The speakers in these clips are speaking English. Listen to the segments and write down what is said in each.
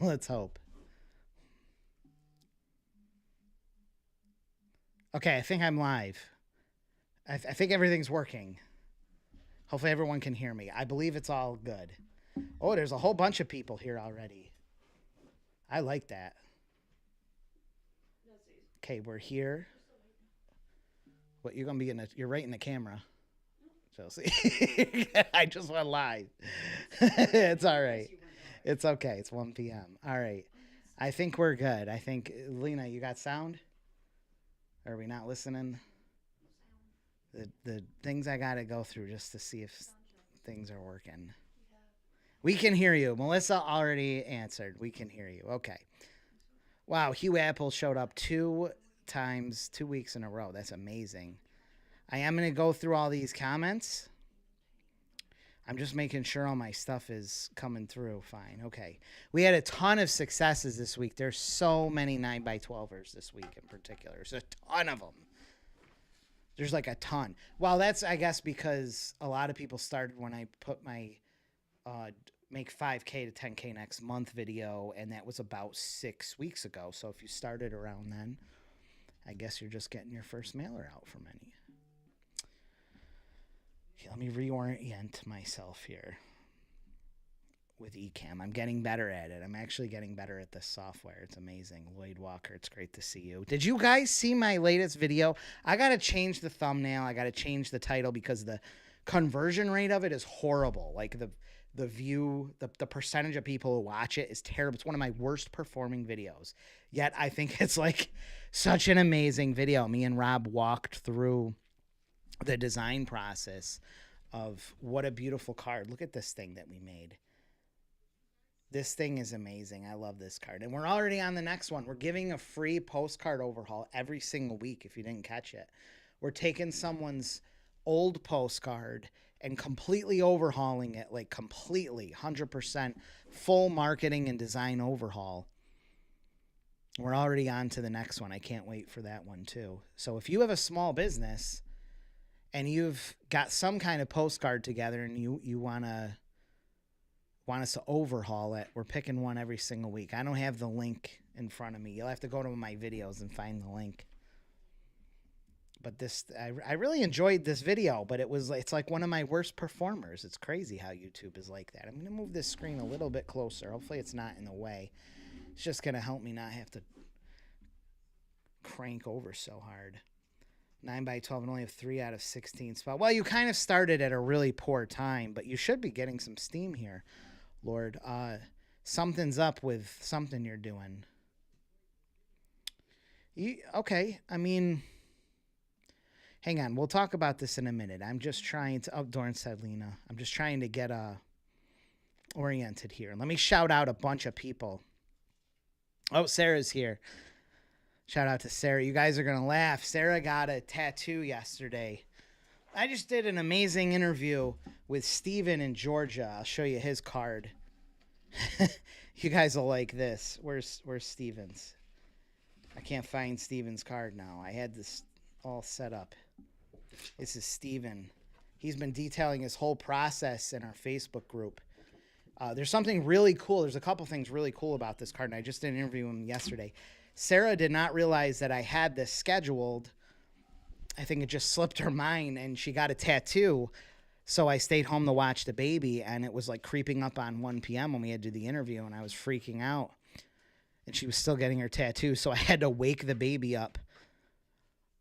Let's hope. Okay, I think I'm live. I think everything's working. Hopefully everyone can hear me. I believe it's all good. Oh, there's a whole bunch of people here already. I like that. Okay, we're here. What, you're gonna be you're right in the camera, Chelsea. I just went live. It's all right. It's okay. It's 1 p.m. All right. I think we're good. I think, Lena, you got sound? Are we not listening? The things I got to go through just to see if things are working. We can hear you. Melissa already answered. We can hear you. Okay. Wow, Hugh Apple showed up 2 times, 2 weeks in a row. That's amazing. I am going to go through all these comments. I'm just making sure all my stuff is coming through fine. Okay. We had a ton of successes this week. There's so many 9x12ers this week in particular. There's a ton of them. There's like a ton. Well, that's, I guess, because a lot of people started when I put my make 5K to 10K next month video, and that was about 6 weeks ago. So if you started around then, I guess you're just getting your first mailer out for many. Okay, let me reorient myself here with Ecamm. I'm getting better at it. I'm actually getting better at this software. It's amazing. Lloyd Walker, it's great to see you. Did you guys see my latest video? I got to change the thumbnail. I got to change the title because the conversion rate of it is horrible. Like the view, the percentage of people who watch it is terrible. It's one of my worst performing videos. Yet I think it's like such an amazing video. Me and Rob walked through the design process of what a beautiful card. Look at this thing that we made. This thing is amazing. I love this card. And we're already on the next one. We're giving a free postcard overhaul every single week if you didn't catch it. We're taking someone's old postcard and completely overhauling it, like completely, 100% full marketing and design overhaul. We're already on to the next one. I can't wait for that one too. So if you have a small business and you've got some kind of postcard together and you want us to overhaul it, we're picking one every single week. I don't have the link in front of me. You'll have to go to my videos and find the link. But this, I really enjoyed this video, but it's like one of my worst performers. It's crazy how YouTube is like that. I'm going to move this screen a little bit closer. Hopefully it's not in the way. It's just going to help me not have to crank over so hard. 9x12 and only have 3 out of 16 spot. Well, you kind of started at a really poor time, but you should be getting some steam here, Lord. Something's up with something you're doing. Okay, I mean, hang on. We'll talk about this in a minute. I'm just trying to, Dorn said, Lena, I'm just trying to get oriented here. Let me shout out a bunch of people. Oh, Sarah's here. Shout out to Sarah. You guys are going to laugh. Sarah got a tattoo yesterday. I just did an amazing interview with Steven in Georgia. I'll show you his card. You guys will like this. Where's Steven's? I can't find Steven's card now. I had this all set up. This is Steven. He's been detailing his whole process in our Facebook group. There's something really cool. There's a couple things really cool about this card, and I just did an interview with him yesterday. Sarah did not realize that I had this scheduled. I think it just slipped her mind, and she got a tattoo. So I stayed home to watch the baby, and it was like creeping up on 1 p.m. when we had to do the interview, and I was freaking out. And she was still getting her tattoo, so I had to wake the baby up.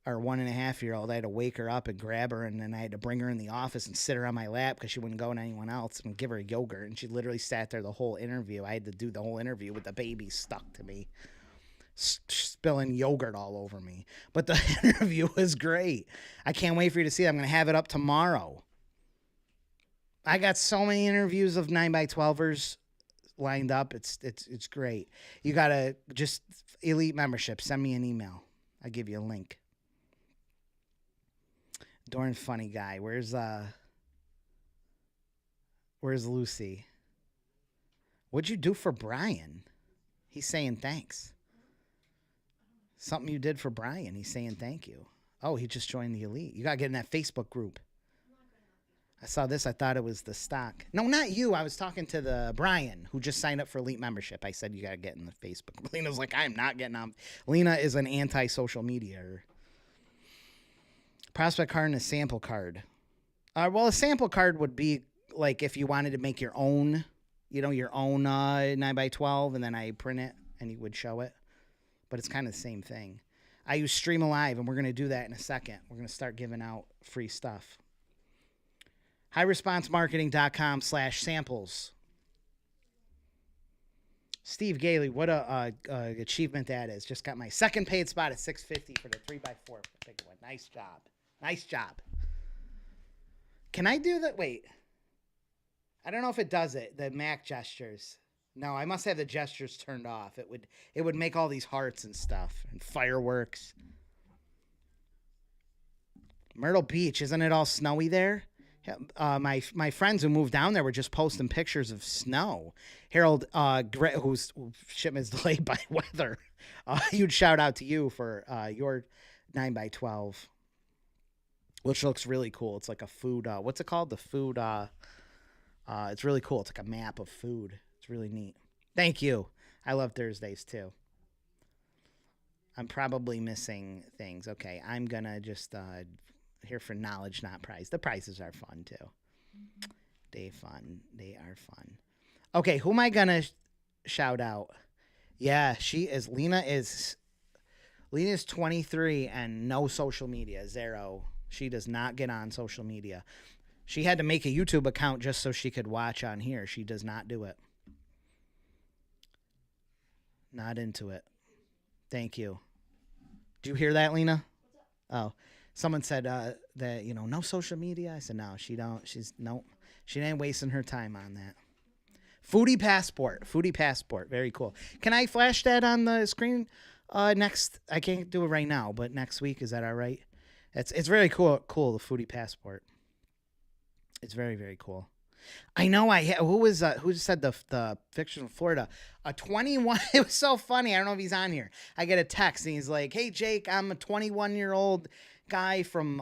Our 1.5-year-old, I had to wake her up and grab her, and then I had to bring her in the office and sit her on my lap because she wouldn't go to anyone else, and give her yogurt. And she literally sat there the whole interview. I had to do the whole interview with the baby stuck to me, spilling yogurt all over me. But the interview was great. I can't wait for you to see it. I'm going to have it up tomorrow. I got so many interviews of 9x12ers lined up. It's great. You got to just elite membership. Send me an email. I'll give you a link. Darn funny guy. Where's Lucy? What'd you do for Brian? He's saying thanks. Something you did for Brian. He's saying thank you. Oh, he just joined the elite. You got to get in that Facebook group. I saw this. I thought it was the stock. No, not you. I was talking to the Brian who just signed up for Elite membership. I said, you got to get in the Facebook. Lena's like, I am not getting on. Lena is an anti-social media. Prospect card and a sample card. Well, a sample card would be like if you wanted to make your own, your own 9x12, and then I print it and you would show it. But it's kind of the same thing. I use Stream Alive, and we're going to do that in a second. We're going to start giving out free stuff. HighResponseMarketing.com/samples. Steve Gailey, what a achievement that is. Just got my second paid spot at $650 for the 3x4 big one. Nice job. Nice job. Can I do that? Wait. I don't know if it does it. The Mac gestures. No, I must have the gestures turned off. It would make all these hearts and stuff and fireworks. Myrtle Beach, isn't it all snowy there? My friends who moved down there were just posting pictures of snow. Harold, whose shipment is delayed by weather, huge shout out to you for your 9x12, which looks really cool. It's like a food. What's it called? The food. It's really cool. It's like a map of food. It's really neat. Thank you. I love Thursdays too. I'm probably missing things. Okay, I'm gonna just here for knowledge, not prize. The prizes are fun too. They are fun. Okay, who am I gonna shout out? Yeah, she is. Lena is 23 and no social media, 0. She does not get on social media. She had to make a YouTube account just so she could watch on here. She does not do it. Not into it. Thank you. Do you hear that, Lena? Oh, someone said that, no social media. I said, no, she don't. She ain't wasting her time on that. Foodie Passport. Very cool. Can I flash that on the screen next? I can't do it right now, but next week, is that all right? It's very cool, the Foodie Passport. It's very, very cool. I know. Who said the fiction from Florida? A 21. It was so funny. I don't know if he's on here. I get a text and he's like, "Hey Jake, I'm a 21-year-old guy from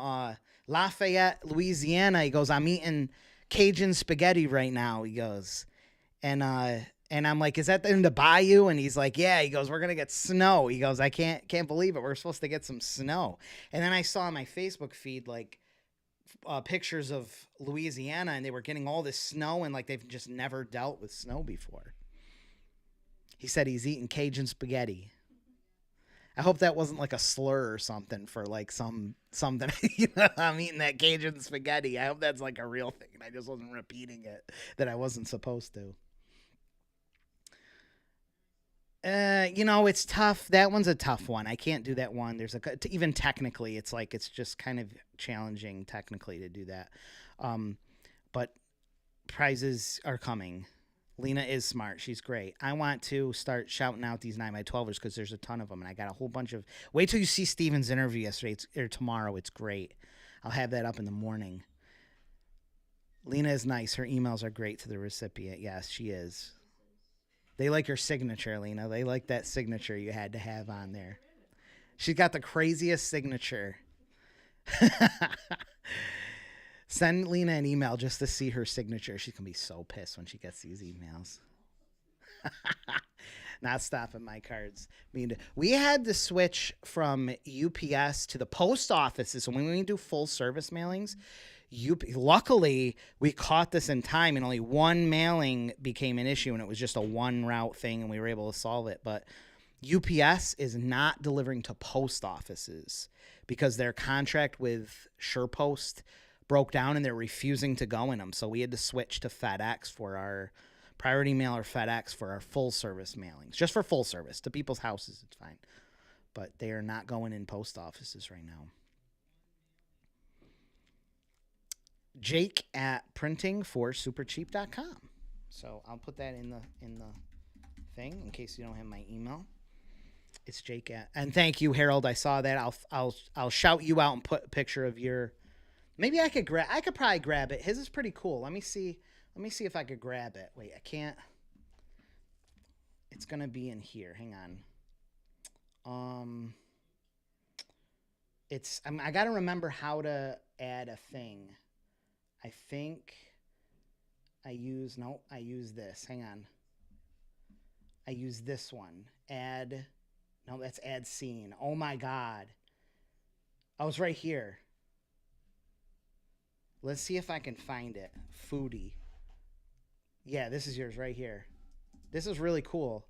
Lafayette, Louisiana." He goes, "I'm eating Cajun spaghetti right now." He goes, and I'm like, "Is that in the bayou?" And he's like, "Yeah." He goes, "We're gonna get snow." He goes, "I can't believe it. We're supposed to get some snow." And then I saw on my Facebook feed like pictures of Louisiana, and they were getting all this snow, and like they've just never dealt with snow before. He said he's eating Cajun spaghetti. I hope that wasn't like a slur or something for like something. I'm eating that Cajun spaghetti. I hope that's like a real thing, and I just wasn't repeating it that I wasn't supposed to. It's tough. That one's a tough one. I can't do that one. Even technically, it's just kind of challenging technically to do that. But prizes are coming. Lena is smart. She's great. I want to start shouting out these 9x12ers because there's a ton of them, and I got a whole bunch of. Wait till you see Steven's interview yesterday or tomorrow. It's great. I'll have that up in the morning. Lena is nice. Her emails are great to the recipient. Yes, she is. They like your signature, Lena. They like that signature you had to have on there. She's got the craziest signature. Send Lena an email just to see her signature. She's going to be so pissed when she gets these emails. Not stopping my cards. We had to switch from UPS to the post offices. So when we do full service mailings, luckily we caught this in time, and only one mailing became an issue, and it was just a one route thing, and we were able to solve it. But UPS is not delivering to post offices because their contract with SurePost broke down, and they're refusing to go in them. So we had to switch to FedEx for our priority mail, or FedEx for our full service mailings. Just for full service to people's houses, it's fine, but they are not going in post offices right now. Jake at printingforsupercheap.com. So I'll put that in the thing in case you don't have my email. It's Jake at, and thank you, Harold. I saw that. I'll shout you out and put a picture of your. Maybe I could probably grab it. His is pretty cool. Let me see if I could grab it. Wait, I can't. It's gonna be in here. Hang on. I got to remember how to add a thing. I think I use this. Hang on. I use this one. Add. No, that's add scene. Oh my God. Oh, it's right here. Let's see if I can find it. Foodie. Yeah, this is yours right here. This is really cool.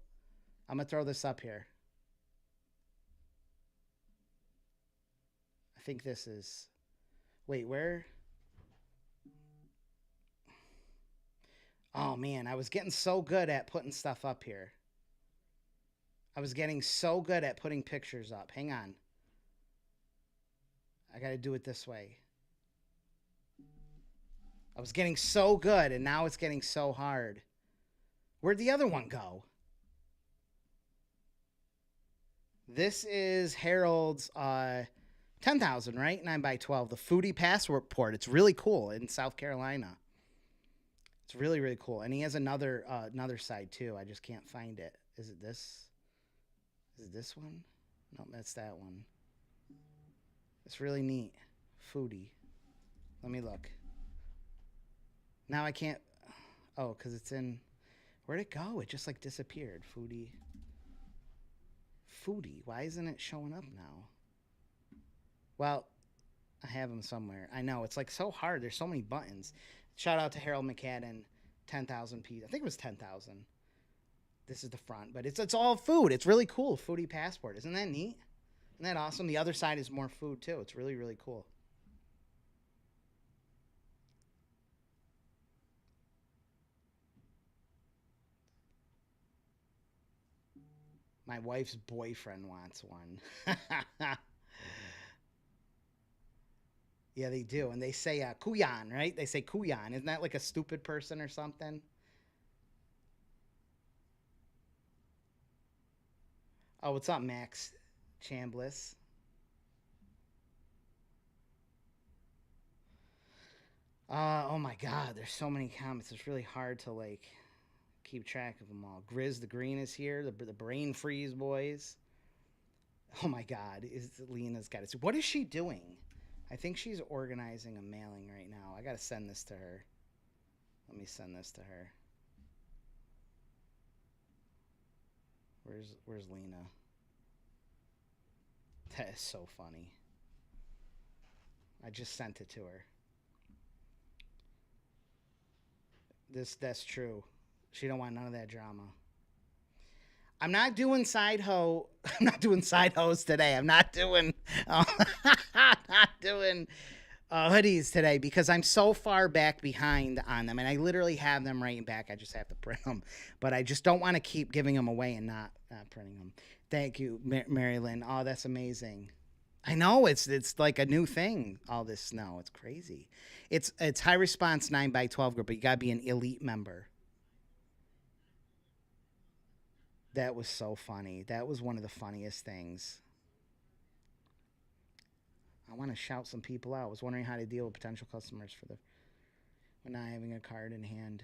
I'm going to throw this up here. I think this is... Wait, where? Oh, man. I was getting so good at putting stuff up here. I was getting so good at putting pictures up. Hang on. I got to do it this way. I was getting so good, and now it's getting so hard. Where'd the other one go? This is Harold's 10,000, right? 9x12. The Foodie Passport. It's really cool in South Carolina. It's really, really cool. And he has another side, too. I just can't find it. Is it this? Is it this one? No, that's that one. It's really neat. Foodie. Let me look. Now I can't... Oh, because it's in... Where'd it go? It just, like, disappeared. Foodie. Why isn't it showing up now? Well, I have them somewhere. I know. It's, like, so hard. There's so many buttons. Shout out to Harold McCadden. 10,000 pieces. I think it was 10,000. This is the front. But it's all food. It's really cool. Foodie Passport. Isn't that neat? Isn't that awesome? The other side is more food, too. It's really, really cool. My wife's boyfriend wants one. Yeah, they do. And they say kuyan, right? They say kuyan. Isn't that like a stupid person or something? Oh, what's up, Max Chambliss? Oh my God, there's so many comments. It's really hard to like keep track of them all. Grizz the Green is here. The Brain Freeze boys. Oh my God, Lena's got it. What is she doing? I think she's organizing a mailing right now. I gotta send this to her. Let me send this to her. Where's Lena? That is so funny. I just sent it to her. That's true. She don't want none of that drama. I'm not doing side hoe. I'm not doing side hoes today. I'm not doing hoodies today because I'm so far back behind on them, and I literally have them right back. I just have to print them, but I just don't want to keep giving them away and not printing them. Thank you, Mary Lynn. Oh, that's amazing. I know it's like a new thing. All this snow, it's crazy. It's high response 9x12 group, but you gotta be an elite member. That was so funny. That was one of the funniest things. I want to shout some people out. I was wondering how to deal with potential customers when not having a card in hand.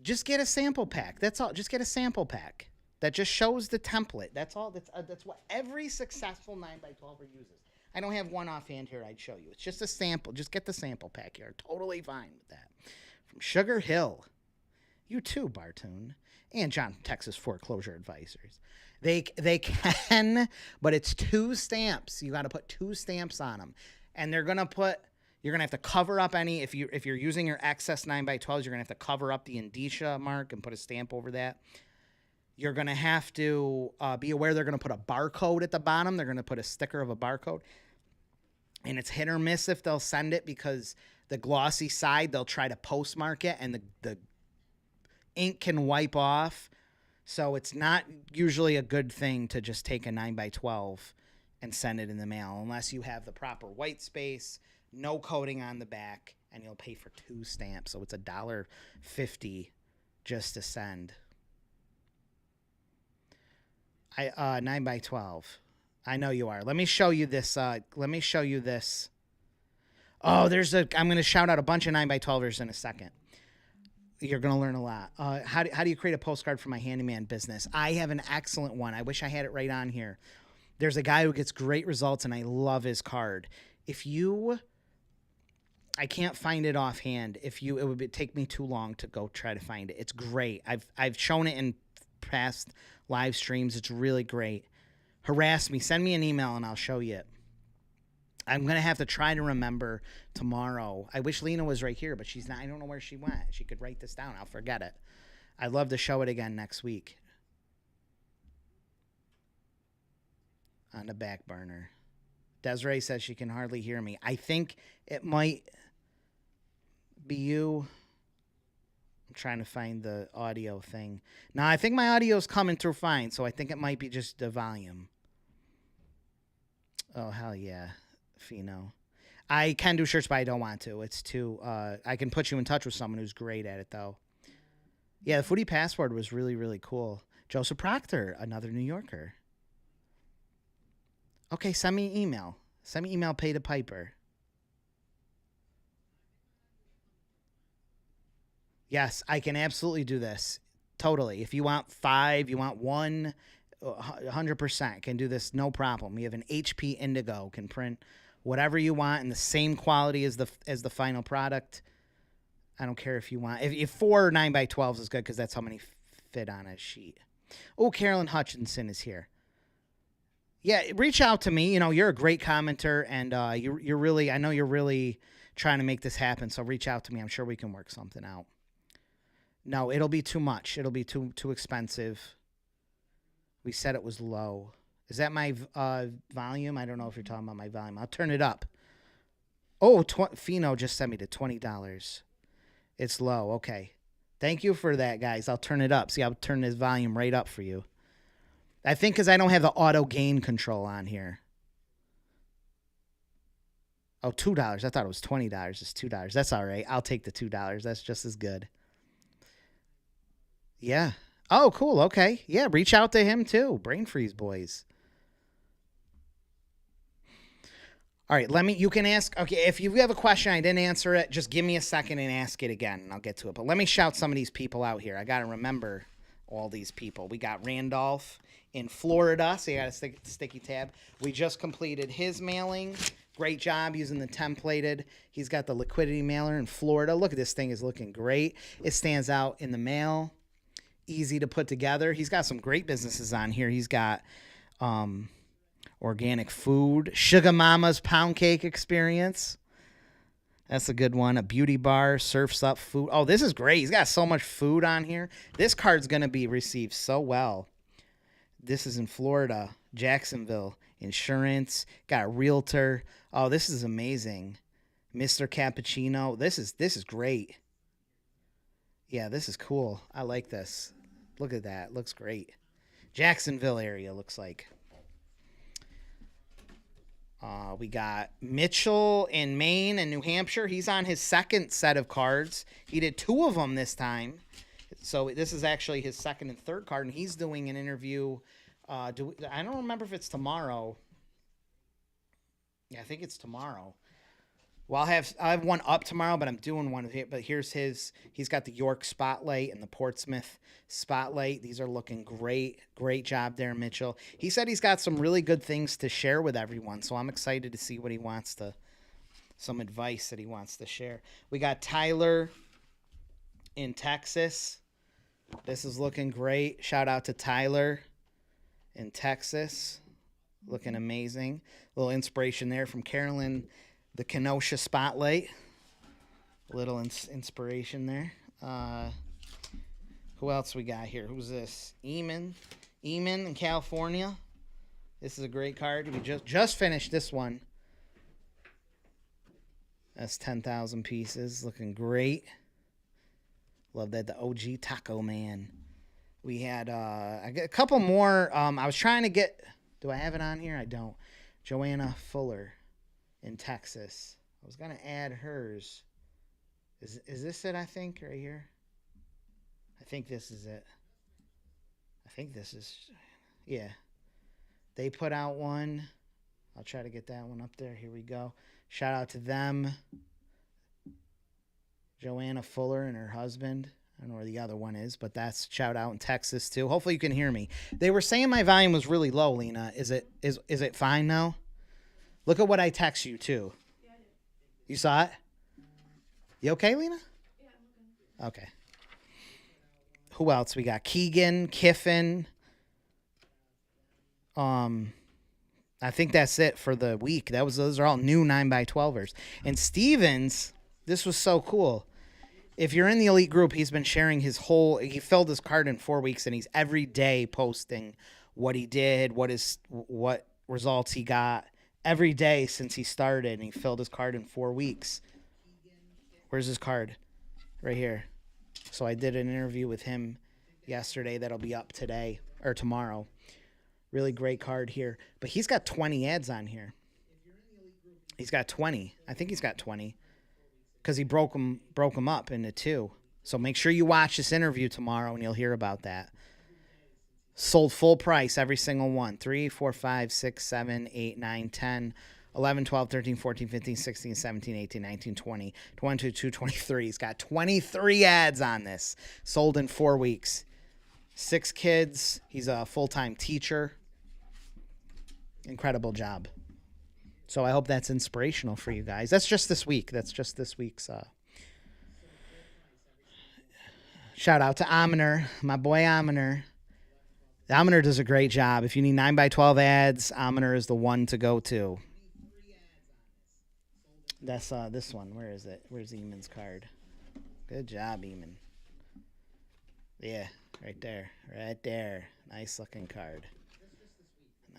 Just get a sample pack. That's all. Just get a sample pack that just shows the template. That's all. That's what every successful 9x12er uses. I don't have one offhand here I'd show you. It's just a sample. Just get the sample pack here. Totally fine with that. From Sugar Hill. You too, Bartoon. And John, Texas Foreclosure Advisors. They can, but it's 2 stamps. You got to put 2 stamps on them. And you're going to have to cover up any, if you're using your excess 9x12s, you're going to have to cover up the indicia mark and put a stamp over that. You're going to have to be aware they're going to put a barcode at the bottom. They're going to put a sticker of a barcode. And it's hit or miss if they'll send it because the glossy side, they'll try to postmark it and the ink can wipe off. So it's not usually a good thing to just take a 9x12 and send it in the mail unless you have the proper white space, no coating on the back, and you'll pay for 2 stamps. So it's $1.50 just to send. 9x12. I know you are. Let me show you this. Oh, I'm going to shout out a bunch of 9x12ers in a second. You're going to learn a lot. How do you create a postcard for my handyman business? I have an excellent one. I wish I had it right on here. There's a guy who gets great results, and I love his card. I can't find it offhand. It would take me too long to go try to find it. It's great. I've shown it in past live streams. It's really great. Harass me. Send me an email and I'll show you it. I'm going to have to try to remember tomorrow. I wish Lena was right here, but she's not. I don't know where she went. She could write this down. I'll forget it. I'd love to show it again next week. On the back burner. Desiree says she can hardly hear me. I think it might be you. I'm trying to find the audio thing. Now, I think my audio's coming through fine, so I think it might be just the volume. Oh, hell yeah, Fino. I can do shirts, but I don't want to. It's too, I can put you in touch with someone who's great at it, though. Yeah, the Foodie Passport was really, really cool. Joseph Proctor, another New Yorker. Okay, send me an email. Send me an email, pay to Piper. Yes, I can absolutely do this. Totally. If you want 5, you want 1, 100% can do this, no problem. We have an HP Indigo, can print whatever you want in the same quality as the final product. I don't care if you want. If 4 9x12s is good because that's how many fit on a sheet. Oh, Carolyn Hutchinson is here. Yeah, reach out to me. You know, you're a great commenter, and you're really, I know you're really trying to make this happen, so reach out to me. I'm sure we can work something out. No, it'll be too much. It'll be too expensive. We said it was low. Is that my volume? I don't know if you're talking about my volume. I'll turn it up. Oh, Fino just sent me to $20. It's low. Okay. Thank you for that, guys. I'll turn it up. See, I'll turn this volume right up for you. I think because I don't have the auto gain control on here. Oh, $2. I thought it was $20. It's $2. That's all right. I'll take the $2. That's just as good. Yeah. Oh, cool. Okay. Yeah, reach out to him too. Brain Freeze Boys. All right, you can ask, okay, if you have a question, I didn't answer it, just give me a second and ask it again, and I'll get to it. But let me shout some of these people out here. I got to remember all these people. We got Randolph in Florida, so you got a sticky tab. We just completed his mailing. Great job using the templated. He's got the liquidity mailer in Florida. Look at this thing is looking great. It stands out in the mail. Easy to put together. He's got some great businesses on here. He's got organic food, Sugar Mama's Pound Cake Experience. That's a good one. A beauty bar, Surfs Up Food. Oh, this is great. He's got so much food on here. This card's going to be received so well. This is in Florida, Jacksonville. Insurance. Got a realtor. Oh, this is amazing. Mr. Cappuccino. This is great. Yeah, this is cool. I like this. Look at that. Looks great. Jacksonville area looks like. We got Mitchell in Maine and New Hampshire. He's on his second set of cards. He did 2 of them this time. So this is actually his second and third card, and he's doing an interview. I don't remember if it's tomorrow. Yeah, I think it's tomorrow. Well, I have one up tomorrow, but I'm doing one. But here's his. He's got the York Spotlight and the Portsmouth Spotlight. These are looking great. Great job there, Mitchell. He said he's got some really good things to share with everyone, so I'm excited to see what he wants to, some advice that he wants to share. We got Tyler in Texas. This is looking great. Shout out to Tyler in Texas. Looking amazing. A little inspiration there from Carolyn. The Kenosha Spotlight. A little inspiration there. Who else we got here? Who's this? Eamon in California. This is a great card. We just finished this one. That's 10,000 pieces. Looking great. Love that. The OG Taco Man. We had I got a couple more. I was trying to get... Do I have it on here? I don't. Joanna Fuller in Texas. I was going to add hers. Is this it, I think, right here? I think this is it. I think this is... Yeah. They put out one. I'll try to get that one up there. Here we go. Shout out to them. Joanna Fuller and her husband. I don't know where the other one is, but that's shout out in Texas, too. Hopefully you can hear me. They were saying my volume was really low, Lena. Is it fine now? Look at what I text you, too. You saw it? You okay, Lena? Okay. Who else? We got Keegan, Kiffin. I think that's it for the week. Those are all new 9x12ers. And Stevens, this was so cool. If you're in the elite group, he's been sharing he filled his card in 4 weeks, and he's every day posting what he did, what results he got every day since he started, and he filled his card in 4 weeks. Where's his card? Right here. So I did an interview with him yesterday that'll be up today or tomorrow. Really great card here. But he's got 20 ads on here. He's got 20. I think he's got 20 because he broke them up into 2. So make sure you watch this interview tomorrow and you'll hear about that. Sold full price, every single one. 3, 4, 5, 6, 7, 8, 9, 10, 11, 12, 13, 14, 15, 16, 17, 18, 19, 20, 22, 23. He's got 23 ads on this. Sold in 4 weeks. 6 kids. He's a full-time teacher. Incredible job. So I hope that's inspirational for you guys. That's just this week. That's just this week's. Shout out to Aminer, my boy Aminer. Aminer does a great job. If you need 9x12 ads, Aminer is the one to go to. That's this one. Where is it? Where's Eamon's card? Good job, Eamon. Yeah, right there. Right there. Nice looking card.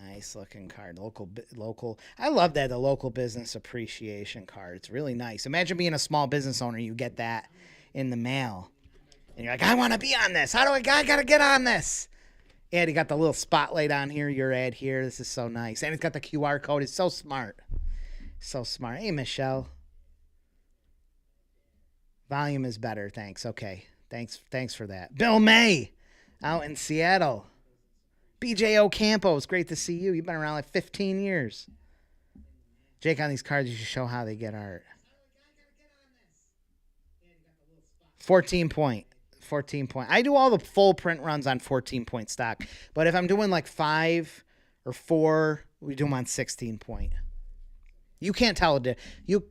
Nice looking card. Local. I love that, the local business appreciation card. It's really nice. Imagine being a small business owner. You get that in the mail. And you're like, I want to be on this. I got to get on this. And he got the little spotlight on here. Your ad here. This is so nice. And it's got the QR code. It's so smart. So smart. Hey, Michelle. Volume is better. Thanks. Okay. Thanks for that. Bill May out in Seattle. BJ Ocampo, it's great to see you. You've been around like 15 years. Jake, on these cards, you should show how they get art. 14 point. I do all the full print runs on 14-point stock. But if I'm doing like 5 or 4, we do them on 16 point. You can't tell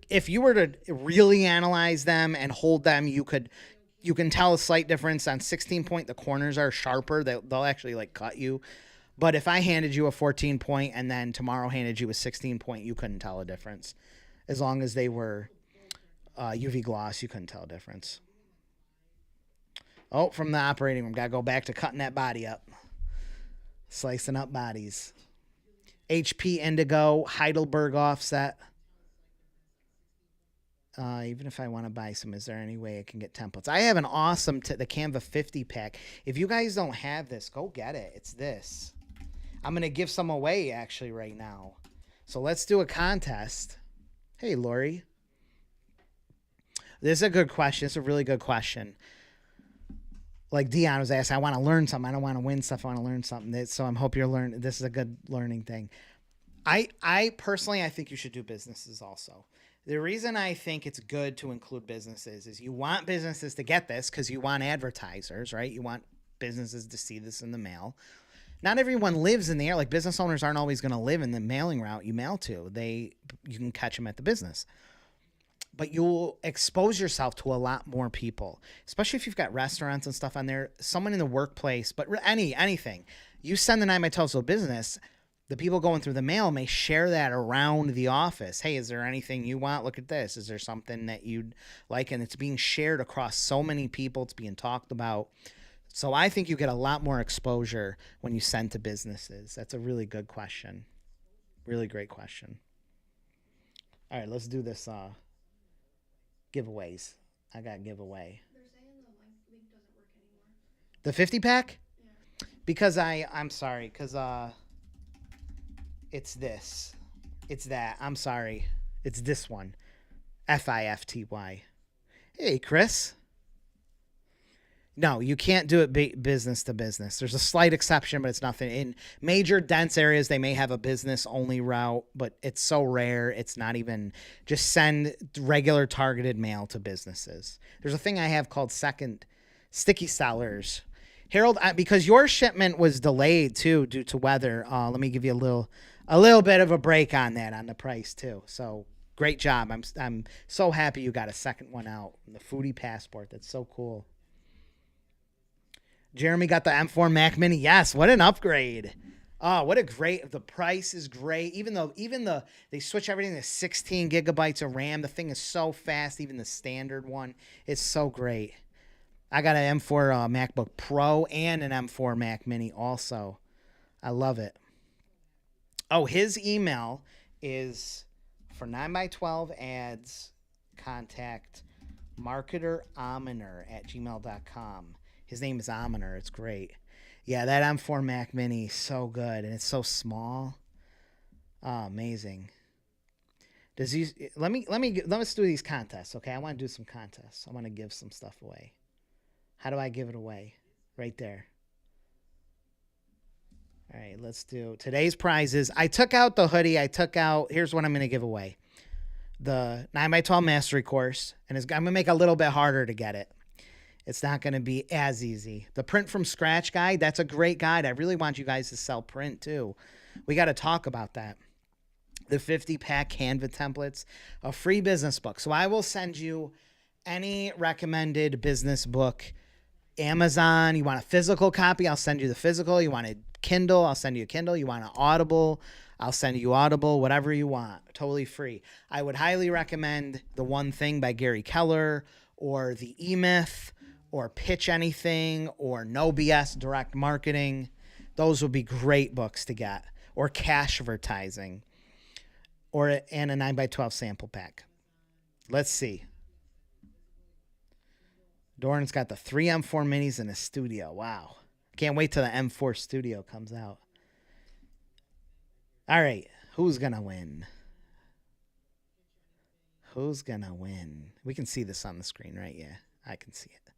if you were to really analyze them and hold them, you can tell a slight difference on 16 point. The corners are sharper. They'll actually like cut you. But if I handed you a 14 point and then tomorrow handed you a 16 point, you couldn't tell a difference. As long as they were UV gloss, you couldn't tell a difference. Oh, from the operating room. Got to go back to cutting that body up. Slicing up bodies. HP Indigo Heidelberg offset. Even if I want to buy some, is there any way I can get templates? I have an awesome, the Canva 50 pack. If you guys don't have this, go get it. It's this. I'm going to give some away actually right now. So let's do a contest. Hey, Lori. This is a good question. It's a really good question. Like Dion was asking, I want to learn something. I don't want to win stuff. I want to learn something. So I hope you're learning. This is a good learning thing. I personally, I think you should do businesses also. The reason I think it's good to include businesses is you want businesses to get this because you want advertisers, right? You want businesses to see this in the mail. Not everyone lives in the air. Like business owners aren't always going to live in the mailing route you mail to. You can catch them at the business. But you'll expose yourself to a lot more people, especially if you've got restaurants and stuff on there, someone in the workplace, but anything. You send the 9x12 to a business, the people going through the mail may share that around the office. Hey, is there anything you want? Look at this. Is there something that you'd like? And it's being shared across so many people. It's being talked about. So I think you get a lot more exposure when you send to businesses. That's a really good question. Really great question. All right, let's do this giveaways. I got a giveaway. They're saying the link doesn't work anymore. The 50 pack? Yeah. Because I'm sorry, because it's this. It's that. I'm sorry. It's this one. FIFTY. Hey, Chris. No, you can't do it business to business. There's a slight exception, but it's nothing. In major dense areas, they may have a business-only route, but it's so rare, it's not even. Just send regular targeted mail to businesses. There's a thing I have called second sticky sellers. Harold, because your shipment was delayed, too, due to weather, let me give you a little bit of a break on that, on the price, too. So Great job. I'm so happy you got a second one out. The foodie passport. That's so cool. Jeremy got the M4 Mac Mini. Yes, what an upgrade. Oh, what a great, the price is great. Even they switch everything to 16 gigabytes of RAM. The thing is so fast, even the standard one. It's so great. I got an M4 MacBook Pro and an M4 Mac Mini also. I love it. Oh, his email is for 9x12 ads, contact marketerominer@gmail.com. His name is Ominer. It's great. Yeah, that M4 Mac Mini is so good, and it's so small. Oh, amazing. Let's do these contests, okay? I want to do some contests. I want to give some stuff away. How do I give it away? Right there. All right, let's do today's prizes. I took out the hoodie. Here's what I'm going to give away. The 9x12 mastery course, and I'm going to make it a little bit harder to get it. It's not going to be as easy. The print from scratch guide, that's a great guide. I really want you guys to sell print too. We got to talk about that. The 50-pack Canva templates, a free business book. So I will send you any recommended business book. Amazon, you want a physical copy, I'll send you the physical. You want a Kindle, I'll send you a Kindle. You want an Audible, I'll send you Audible, whatever you want, totally free. I would highly recommend The One Thing by Gary Keller, or The E-Myth, or Pitch Anything, or No BS Direct Marketing. Those would be great books to get. Or Cash Advertising, and a 9x12 sample pack. Let's see. Doran's got the 3 M4 minis in a studio. Wow. Can't wait till the M4 studio comes out. All right. Who's going to win? Who's going to win? We can see this on the screen, right? Yeah, I can see it.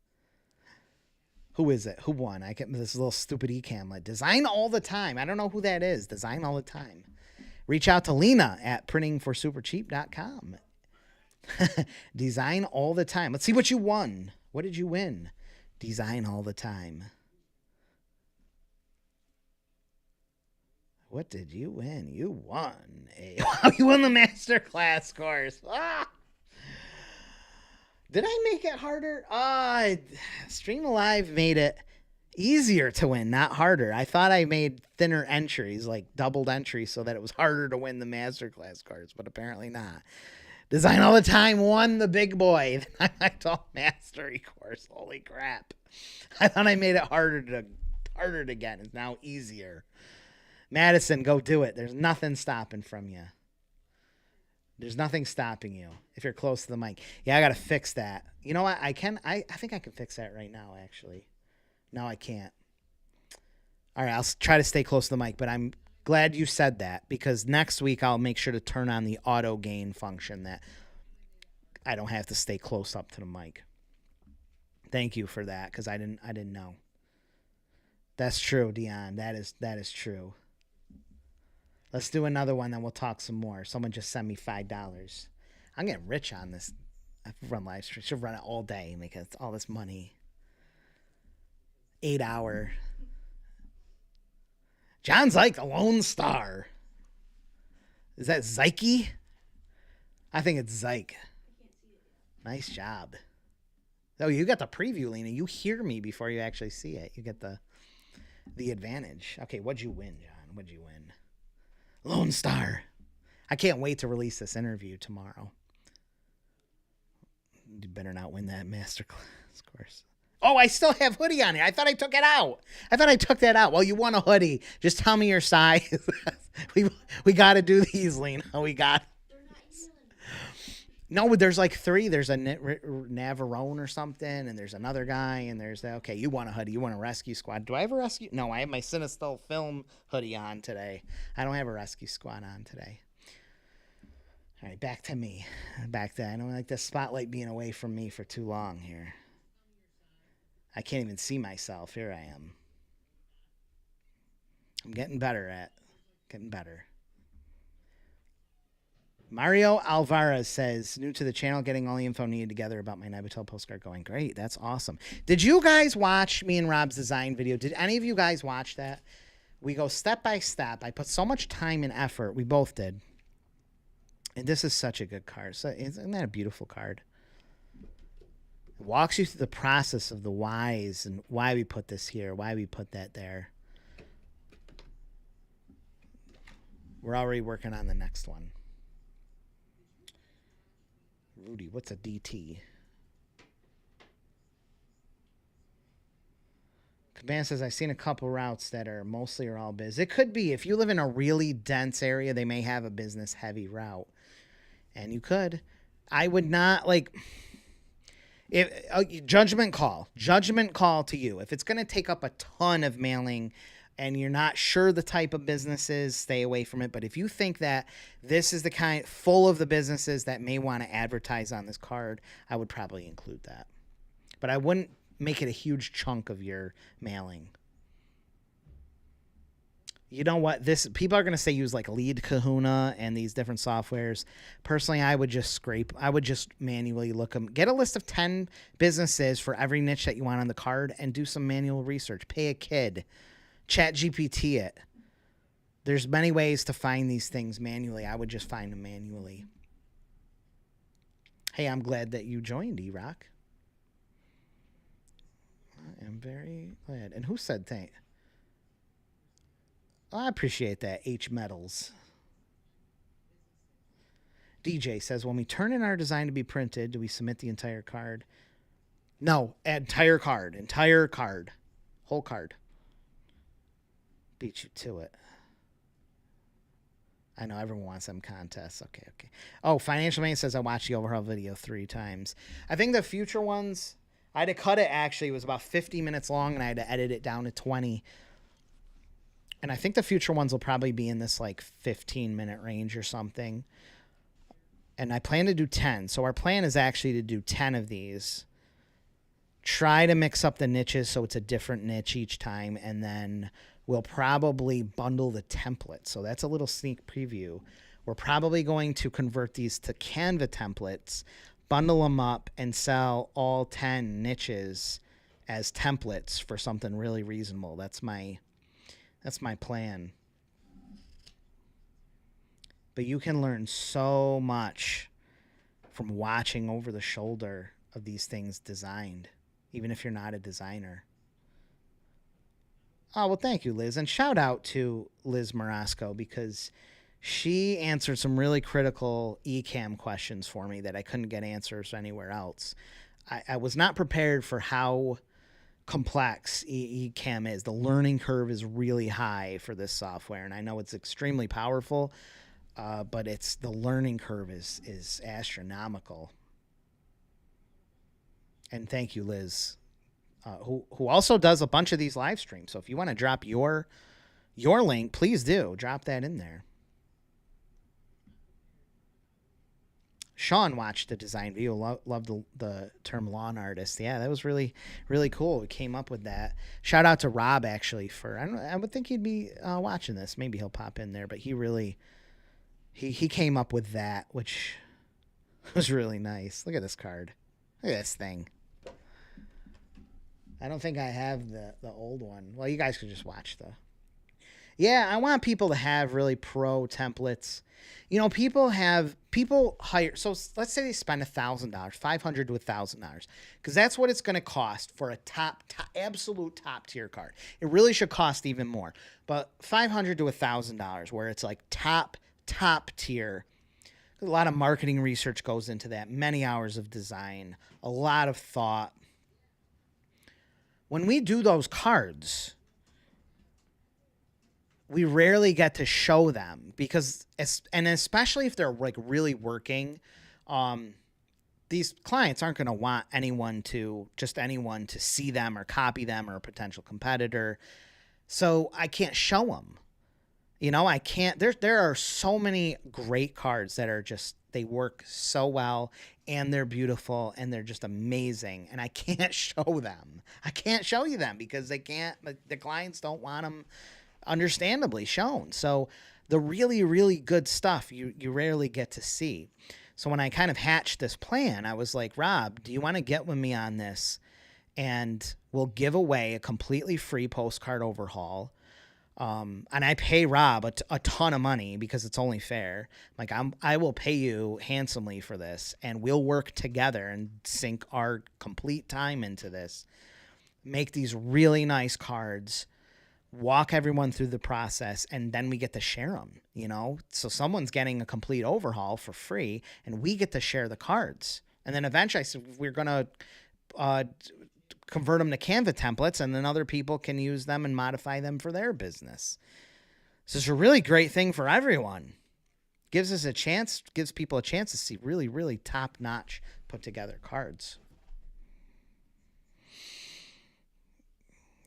Who is it? Who won? I get this little stupid eCamlet. Design all the time. I don't know who that is. Design all the time. Reach out to Lena at printingforsupercheap.com. Design all the time. Let's see what you won. What did you win? Design all the time. What did you win? You won you won the masterclass course. Ah! Did I make it harder? Stream Live made it easier to win, not harder. I thought I made thinner entries, like doubled entries, so that it was harder to win the masterclass cards, but apparently not. Design all the time won the big boy. I told mastery course. Holy crap! I thought I made it harder to get. It's now easier. Madison, go do it. There's nothing stopping from you. There's nothing stopping you if you're close to the mic. Yeah, I got to fix that. You know what? I think I can fix that right now, actually. No, I can't. All right, I'll try to stay close to the mic, but I'm glad you said that, because next week I'll make sure to turn on the auto gain function that I don't have to stay close up to the mic. Thank you for that, because I didn't know. That's true, Dion. That is true. Let's do another one, then we'll talk some more. Someone just sent me $5. I'm getting rich on this. I run live stream. Should run it all day, make all this money. 8 hour. John's like a Lone Star. Is that Zyke? I think it's Zyke. Nice job. Oh, you got the preview, Lena. You hear me before you actually see it. You get the advantage. Okay, what'd you win, John? What'd you win? Lone Star. I can't wait to release this interview tomorrow. You better not win that masterclass course. Oh, I still have hoodie on here. I thought I took it out. I thought I took that out. Well, you want a hoodie. Just tell me your size. we got to do these, Lena. We got. No, there's like 3. There's a Navarone or something, and there's another guy, and there's that. Okay, you want a hoodie. You want a rescue squad. Do I have a rescue? No, I have my Cinestill film hoodie on today. I don't have a rescue squad on today. All right, back to me. I don't like the spotlight being away from me for too long here. I can't even see myself. Here I am. I'm getting better. Mario Alvarez says, new to the channel, getting all the info needed together about my Navitel postcard going. Great. That's awesome. Did you guys watch me and Rob's design video? Did any of you guys watch that? We go step by step. I put so much time and effort. We both did. And this is such a good card. So isn't that a beautiful card? It walks you through the process of the whys and why we put this here, why we put that there. We're already working on the next one. Rudy, what's a DT? Cabana says, I've seen a couple routes that are mostly or all biz. It could be. If you live in a really dense area, they may have a business heavy route. And you could. I would not judgment call to you. If it's going to take up a ton of mailing and you're not sure the type of businesses, stay away from it. But if you think that this is the kind full of the businesses that may want to advertise on this card, I would probably include that. But I wouldn't make it a huge chunk of your mailing. You know what? People are going to say use like Lead Kahuna and these different softwares. Personally, I would just manually look them. Get a list of 10 businesses for every niche that you want on the card and do some manual research. Pay a kid. Chat GPT it. There's many ways to find these things manually. I would just find them manually. Hey, I'm glad that you joined, E-Rock. I am very glad. And who said thank? Oh, I appreciate that, H Metals. DJ says, when we turn in our design to be printed, do we submit the entire card? No, entire card. Whole card. Beat you to it. I know everyone wants them contests. Okay. Oh, Financial Man says, I watched the overhaul video 3 times. I think the future ones, I had to cut it actually. It was about 50 minutes long, and I had to edit it down to 20. And I think the future ones will probably be in this like 15-minute range or something. And I plan to do 10. So our plan is actually to do 10 of these. Try to mix up the niches so it's a different niche each time. And then we'll probably bundle the templates. So that's a little sneak preview. We're probably going to convert these to Canva templates, bundle them up, and sell all 10 niches as templates for something really reasonable. That's my plan. But you can learn so much from watching over the shoulder of these things designed, even if you're not a designer. Oh, well, thank you, Liz. And shout out to Liz Marasco, because she answered some really critical eCam questions for me that I couldn't get answers anywhere else. I was not prepared for how complex eCam is. The learning curve is really high for this software, and I know it's extremely powerful, but the learning curve is astronomical. And thank you, Liz, who also does a bunch of these live streams. So if you want to drop your link, please do drop that in there. Sean watched the design video, loved the term lawn artist. Yeah, that was really, really cool. We came up with that. Shout out to Rob, actually, I would think he'd be watching this. Maybe he'll pop in there, but he came up with that, which was really nice. Look at this card. Look at this thing. I don't think I have the old one. Well, you guys could just watch Yeah, I want people to have really pro templates. You know, people hire. So let's say they spend $1,000, $500 to $1,000, because that's what it's going to cost for a absolute top tier card. It really should cost even more, but $500 to $1,000, where it's like top tier. A lot of marketing research goes into that. Many hours of design, a lot of thought. When we do those cards, we rarely get to show them, because, and especially if they're like really working, these clients aren't going to want anyone to see them or copy them, or a potential competitor. So I can't show them. You know, I can't. There are so many great cards that are just, they work so well, and they're beautiful, and they're just amazing, and I can't show them. I can't show you them because the clients don't want them, understandably, shown. So the really, really good stuff you rarely get to see. So when I kind of hatched this plan, I was like, Rob, do you want to get with me on this? And we'll give away a completely free postcard overhaul. And I pay Rob a ton of money because it's only fair. Like I will pay you handsomely for this, and we'll work together and sink our complete time into this. Make these really nice cards, walk everyone through the process, and then we get to share them, you know? So someone's getting a complete overhaul for free, and we get to share the cards. And then eventually I said, we're going to convert them to Canva templates, and then other people can use them and modify them for their business. So it's a really great thing for everyone. Gives us a chance, gives people a chance to see really, really top-notch put together cards.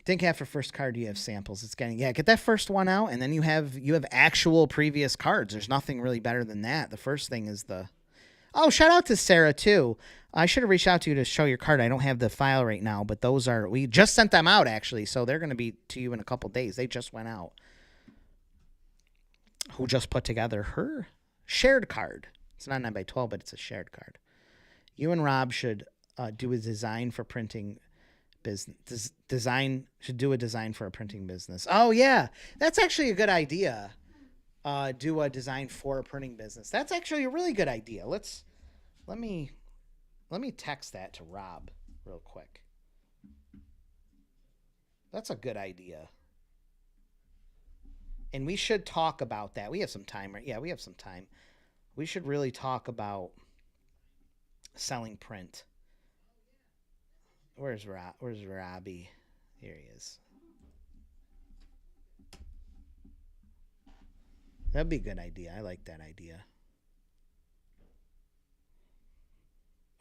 Think after first card you have samples. It's getting, get that first one out, and then you have actual previous cards. There's nothing really better than that. The first thing is shout out to Sarah too. I should have reached out to you to show your card. I don't have the file right now, but we just sent them out actually, so they're going to be to you in a couple days. They just went out. Who just put together her shared card. It's not 9x12, but it's a shared card. You and Rob should do a design for printing business. Should do a design for a printing business. Oh yeah, that's actually a good idea. Do a design for a printing business. That's actually a really good idea. Let me text that to Rob real quick. That's a good idea. And we should talk about that. We have some time, right? Yeah, we have some time. We should really talk about selling print. Where's Robbie? Here he is. That'd be a good idea. I like that idea.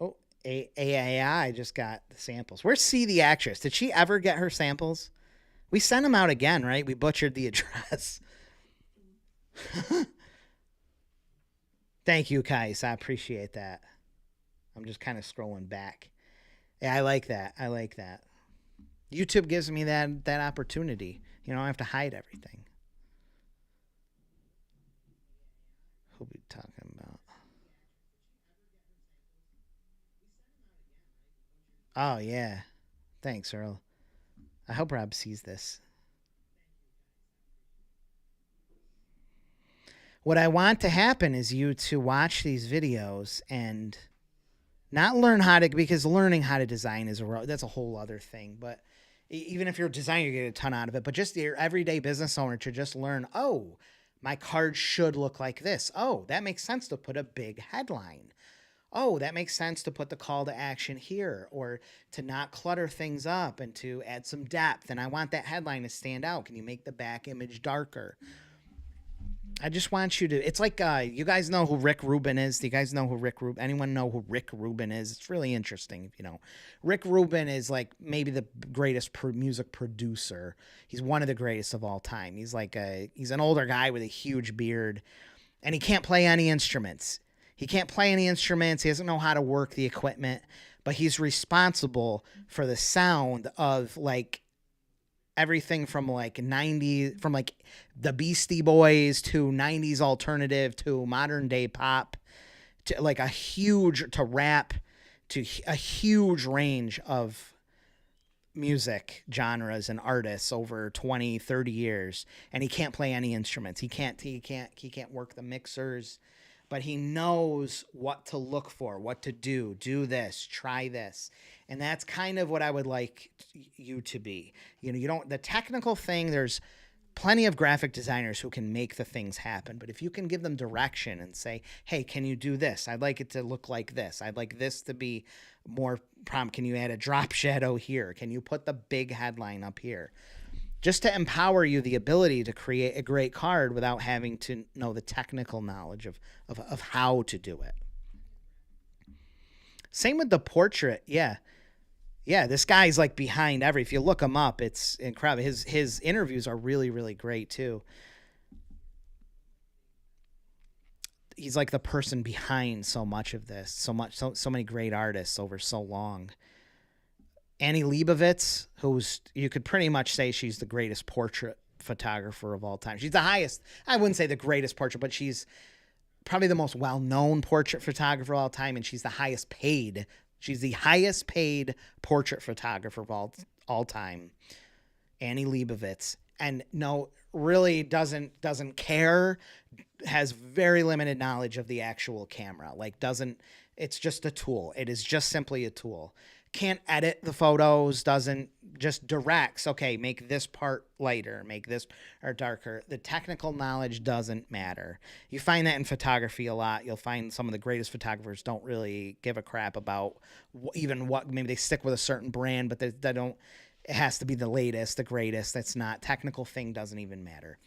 Oh, AI just got the samples. Where's C the actress? Did she ever get her samples? We sent them out again, right? We butchered the address. Thank you, Kais. I appreciate that. I'm just kind of scrolling back. Yeah, I like that. YouTube gives me that opportunity. You know, I don't have to hide everything. Who we talking about? Oh, yeah. Thanks, Earl. I hope Rob sees this. What I want to happen is you to watch these videos and not learn how to, because learning how to design that's a whole other thing. But even if you're a designer, you get a ton out of it. But just your everyday business owner to just learn, oh, my card should look like this. Oh, that makes sense to put a big headline. Oh, that makes sense to put the call to action here, or to not clutter things up and to add some depth. And I want that headline to stand out. Can you make the back image darker? I just want you to, it's like, you guys know who Rick Rubin is? Do you guys know who anyone know who Rick Rubin is? It's really interesting, if you know. Rick Rubin is like maybe the greatest music producer. He's one of the greatest of all time. He's like he's an older guy with a huge beard, and he can't play any instruments. He doesn't know how to work the equipment, but he's responsible for the sound of like everything from like the Beastie Boys to 90s alternative to modern day pop to like to rap to a huge range of music genres and artists over 20, 30 years. And he can't play any instruments. He can't work the mixers, but he knows what to look for, what to do this, try this. And that's kind of what I would like you to be. You know, the technical thing, there's plenty of graphic designers who can make the things happen. But if you can give them direction and say, hey, can you do this? I'd like it to look like this. I'd like this to be more prompt. Can you add a drop shadow here? Can you put the big headline up here? Just to empower you the ability to create a great card without having to know the technical knowledge of how to do it. Same with the portrait. Yeah. Yeah, this guy's like behind if you look him up, it's incredible. His interviews are really, really great too. He's like the person behind so much of this, so many great artists over so long. Annie Leibovitz, who's, you could pretty much say she's the greatest portrait photographer of all time. She's the highest, I wouldn't say the greatest portrait, but she's probably the most well-known portrait photographer of all time, and she's the highest paid. She's the highest paid portrait photographer of all time, Annie Leibovitz. And no, really doesn't care, has very limited knowledge of the actual camera. Like it's just a tool. It is just simply a tool. Can't edit the photos, doesn't, just directs, okay, make this part lighter, make this or darker. The technical knowledge doesn't matter. You find that in photography a lot. You'll find some of the greatest photographers don't really give a crap about even what, maybe they stick with a certain brand, but they don't, it has to be the latest, the greatest. That's not, technical thing doesn't even matter.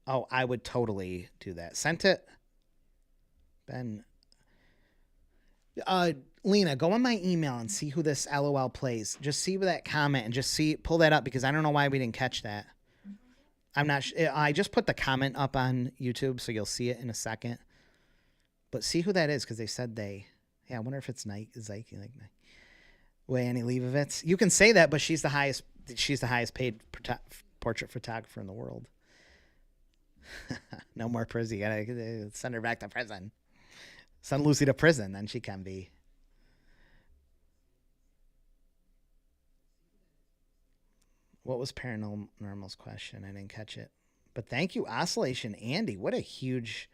Oh, I would totally do that. Sent it. Ben. Uh, Lena, go on my email and see who this LOL plays. Just see that comment and just pull that up because I don't know why we didn't catch that. I'm not. I just put the comment up on YouTube, so you'll see it in a second. But see who that is because they said they. Yeah, I wonder if it's Nike. Like Way Annie Leibovitz. You can say that, but she's the highest. She's the highest paid portrait photographer in the world. No more prison. You gotta send her back to prison. Send Lucy to prison, then she can be. What was Paranormal's question? I didn't catch it. But thank you, Oscillation Andy. What a huge...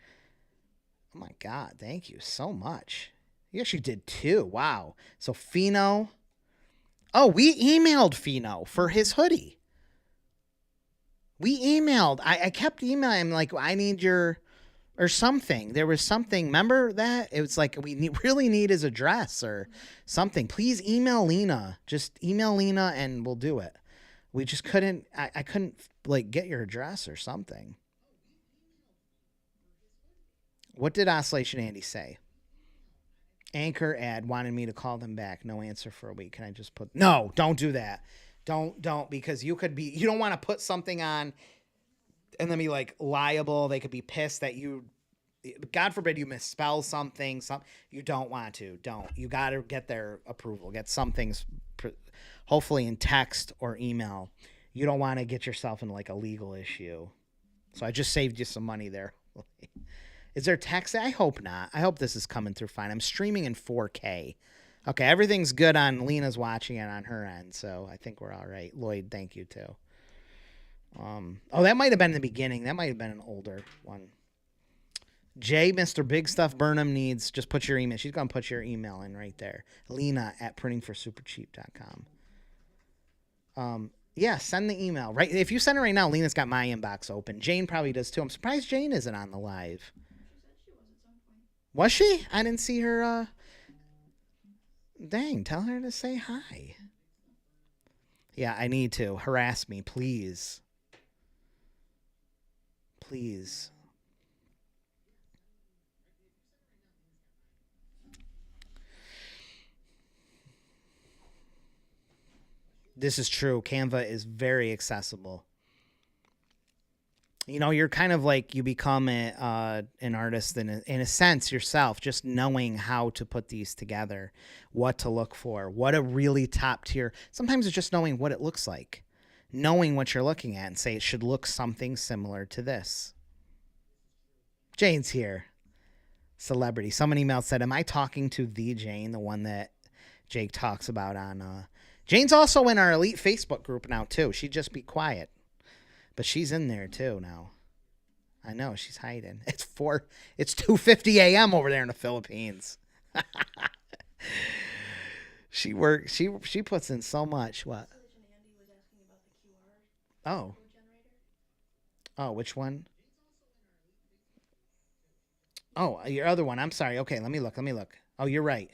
Oh, my God. Thank you so much. You actually did two. Wow. So, Fino... Oh, we emailed Fino for his hoodie. We emailed. I kept emailing him like, I need your... Or something. There was something. Remember that? It was like, really need his address or something. Please email Lena. Just email Lena and we'll do it. We just couldn't, I couldn't like get your address or something. What did Oscillation Andy say? Anchor ad wanted me to call them back. No answer for a week. Can I just put, no, don't do that. Don't, because you don't want to put something on and then be like liable. They could be pissed that you, God forbid you misspell something. You don't want to. Don't. You got to get their approval. Get some things, hopefully in text or email. You don't want to get yourself in like a legal issue. So I just saved you some money there. Is there text? I hope not. I hope this is coming through fine. I'm streaming in 4K. Okay, everything's good on Lena's watching it on her end, so I think we're all right. Lloyd, thank you too. Oh, that might have been the beginning. That might have been an older one. Jay, Mr. Big Stuff Burnham needs, just put your email. She's going to put your email in right there. Lena at printingforsupercheap.com. Yeah, send the email. Right. If you send it right now, Lena's got my inbox open. Jane probably does too. I'm surprised Jane isn't on the live. Was she? I didn't see her. Dang, tell her to say hi. Yeah, I need to. Harass me, please. Please. This is true. Canva is very accessible. You know, you're kind of like, you become an artist in a sense yourself, just knowing how to put these together, what to look for, what a really top tier. Sometimes it's just knowing what it looks like, knowing what you're looking at and say it should look something similar to this. Jane's here. Celebrity. Someone emailed said, am I talking to the Jane, the one that Jake talks about on... Jane's also in our elite Facebook group now, too. She'd just be quiet. But she's in there, too, now. I know, she's hiding. It's 2:50 a.m. over there in the Philippines. She works. She puts in so much. What? Oh. Oh, which one? Oh, your other one. I'm sorry. Okay, let me look. Oh, you're right.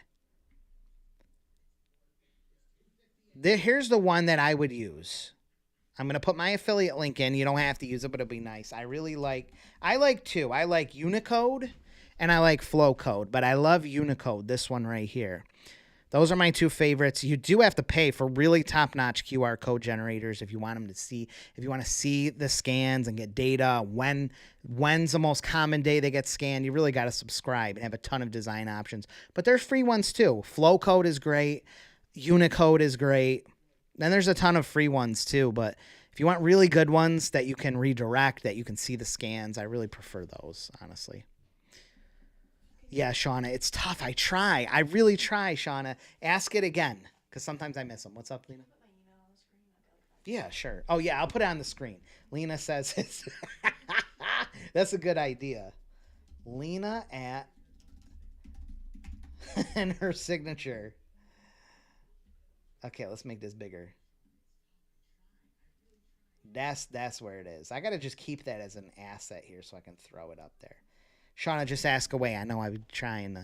Here's the one that I would use. I'm going to put my affiliate link in. You don't have to use it, but it'll be nice. I like two. I like Unicode and I like Flowcode, but I love Unicode, this one right here. Those are my two favorites. You do have to pay for really top-notch QR code generators if you want them to see, if you want to see the scans and get data, when's the most common day they get scanned. You really got to subscribe and have a ton of design options. But there's free ones too. Flowcode is great. Unicode is great. Then there's a ton of free ones too, but if you want really good ones that you can redirect, that you can see the scans, I really prefer those, honestly. Yeah, Shauna, it's tough. I really try, Shauna. Ask it again, because sometimes I miss them. What's up, Lena? Yeah, sure. Oh, yeah, I'll put it on the screen. Lena says it's that's a good idea. Lena at and her signature. Okay, let's make this bigger. That's where it is. I gotta just keep that as an asset here so I can throw it up there. Shauna, just ask away. I know I'm trying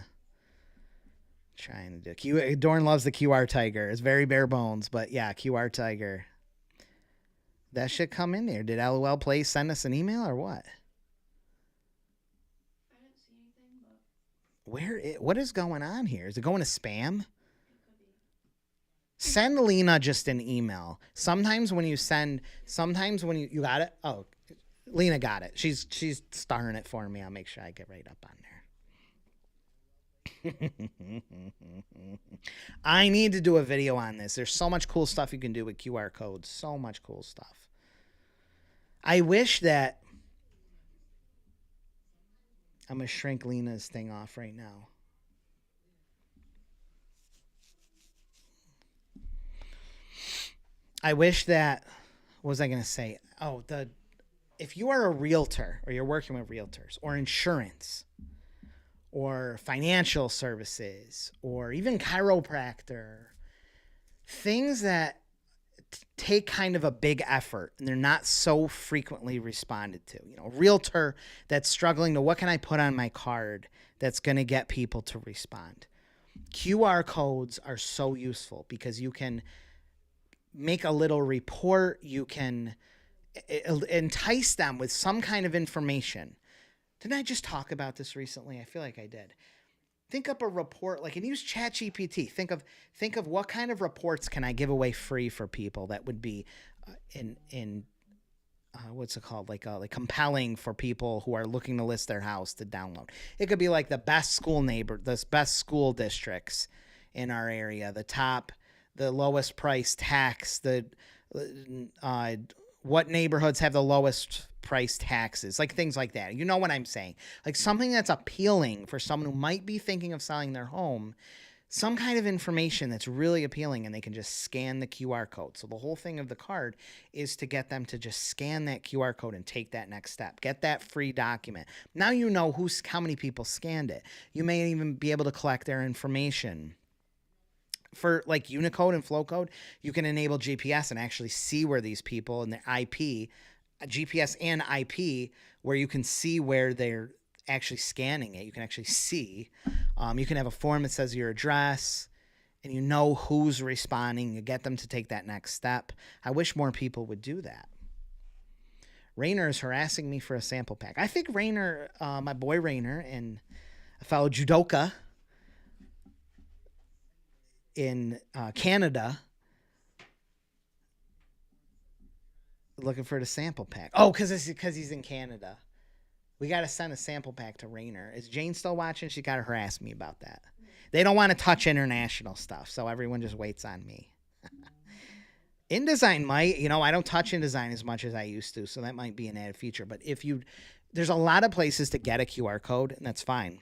to do. Dorn loves the QR Tiger. It's very bare bones, but yeah, QR Tiger. That should come in there. Did LOL Play send us an email or what? I didn't see anything, but What is going on here? Is it going to spam? It could be. Send Lena just an email. Sometimes when you got it. Oh, Lena got it. She's starring it for me. I'll make sure I get right up on there. I need to do a video on this. There's so much cool stuff you can do with QR codes. So much cool stuff. I wish that I'm going to shrink Lena's thing off right now. I wish that, what was I going to say? Oh, if you are a realtor or you're working with realtors or insurance or financial services or even chiropractor, things that take kind of a big effort and they're not so frequently responded to. You know, a realtor that's struggling to what can I put on my card that's going to get people to respond. QR codes are so useful because you can make a little report. You can entice them with some kind of information. Didn't I just talk about this recently? I feel like I did. Think up a report, like, and use ChatGPT. Think of what kind of reports can I give away free for people that would be in what's it called, like compelling for people who are looking to list their house to download. It could be like the best school districts in our area, the lowest price tax, what neighborhoods have the lowest price taxes, like things like that. You know what I'm saying? Like something that's appealing for someone who might be thinking of selling their home, some kind of information that's really appealing, and they can just scan the QR code. So the whole thing of the card is to get them to just scan that QR code and take that next step. Get that free document. Now you know how many people scanned it. You may even be able to collect their information. For like Unicode and Flowcode, you can enable GPS and actually see where these people and their IP, GPS and IP, where you can see where they're actually scanning it. You can actually see. You can have a form that says your address, and you know who's responding. You get them to take that next step. I wish more people would do that. Rainer is harassing me for a sample pack. I think Rainer, my boy Rainer, and a fellow judoka in Canada, looking for the sample pack. Oh, because he's in Canada. We got to send a sample pack to Rainer. Is Jane still watching? She got to harass me about that. They don't want to touch international stuff, so everyone just waits on me. InDesign might, I don't touch InDesign as much as I used to, so that might be an added feature. But there's a lot of places to get a QR code, and that's fine.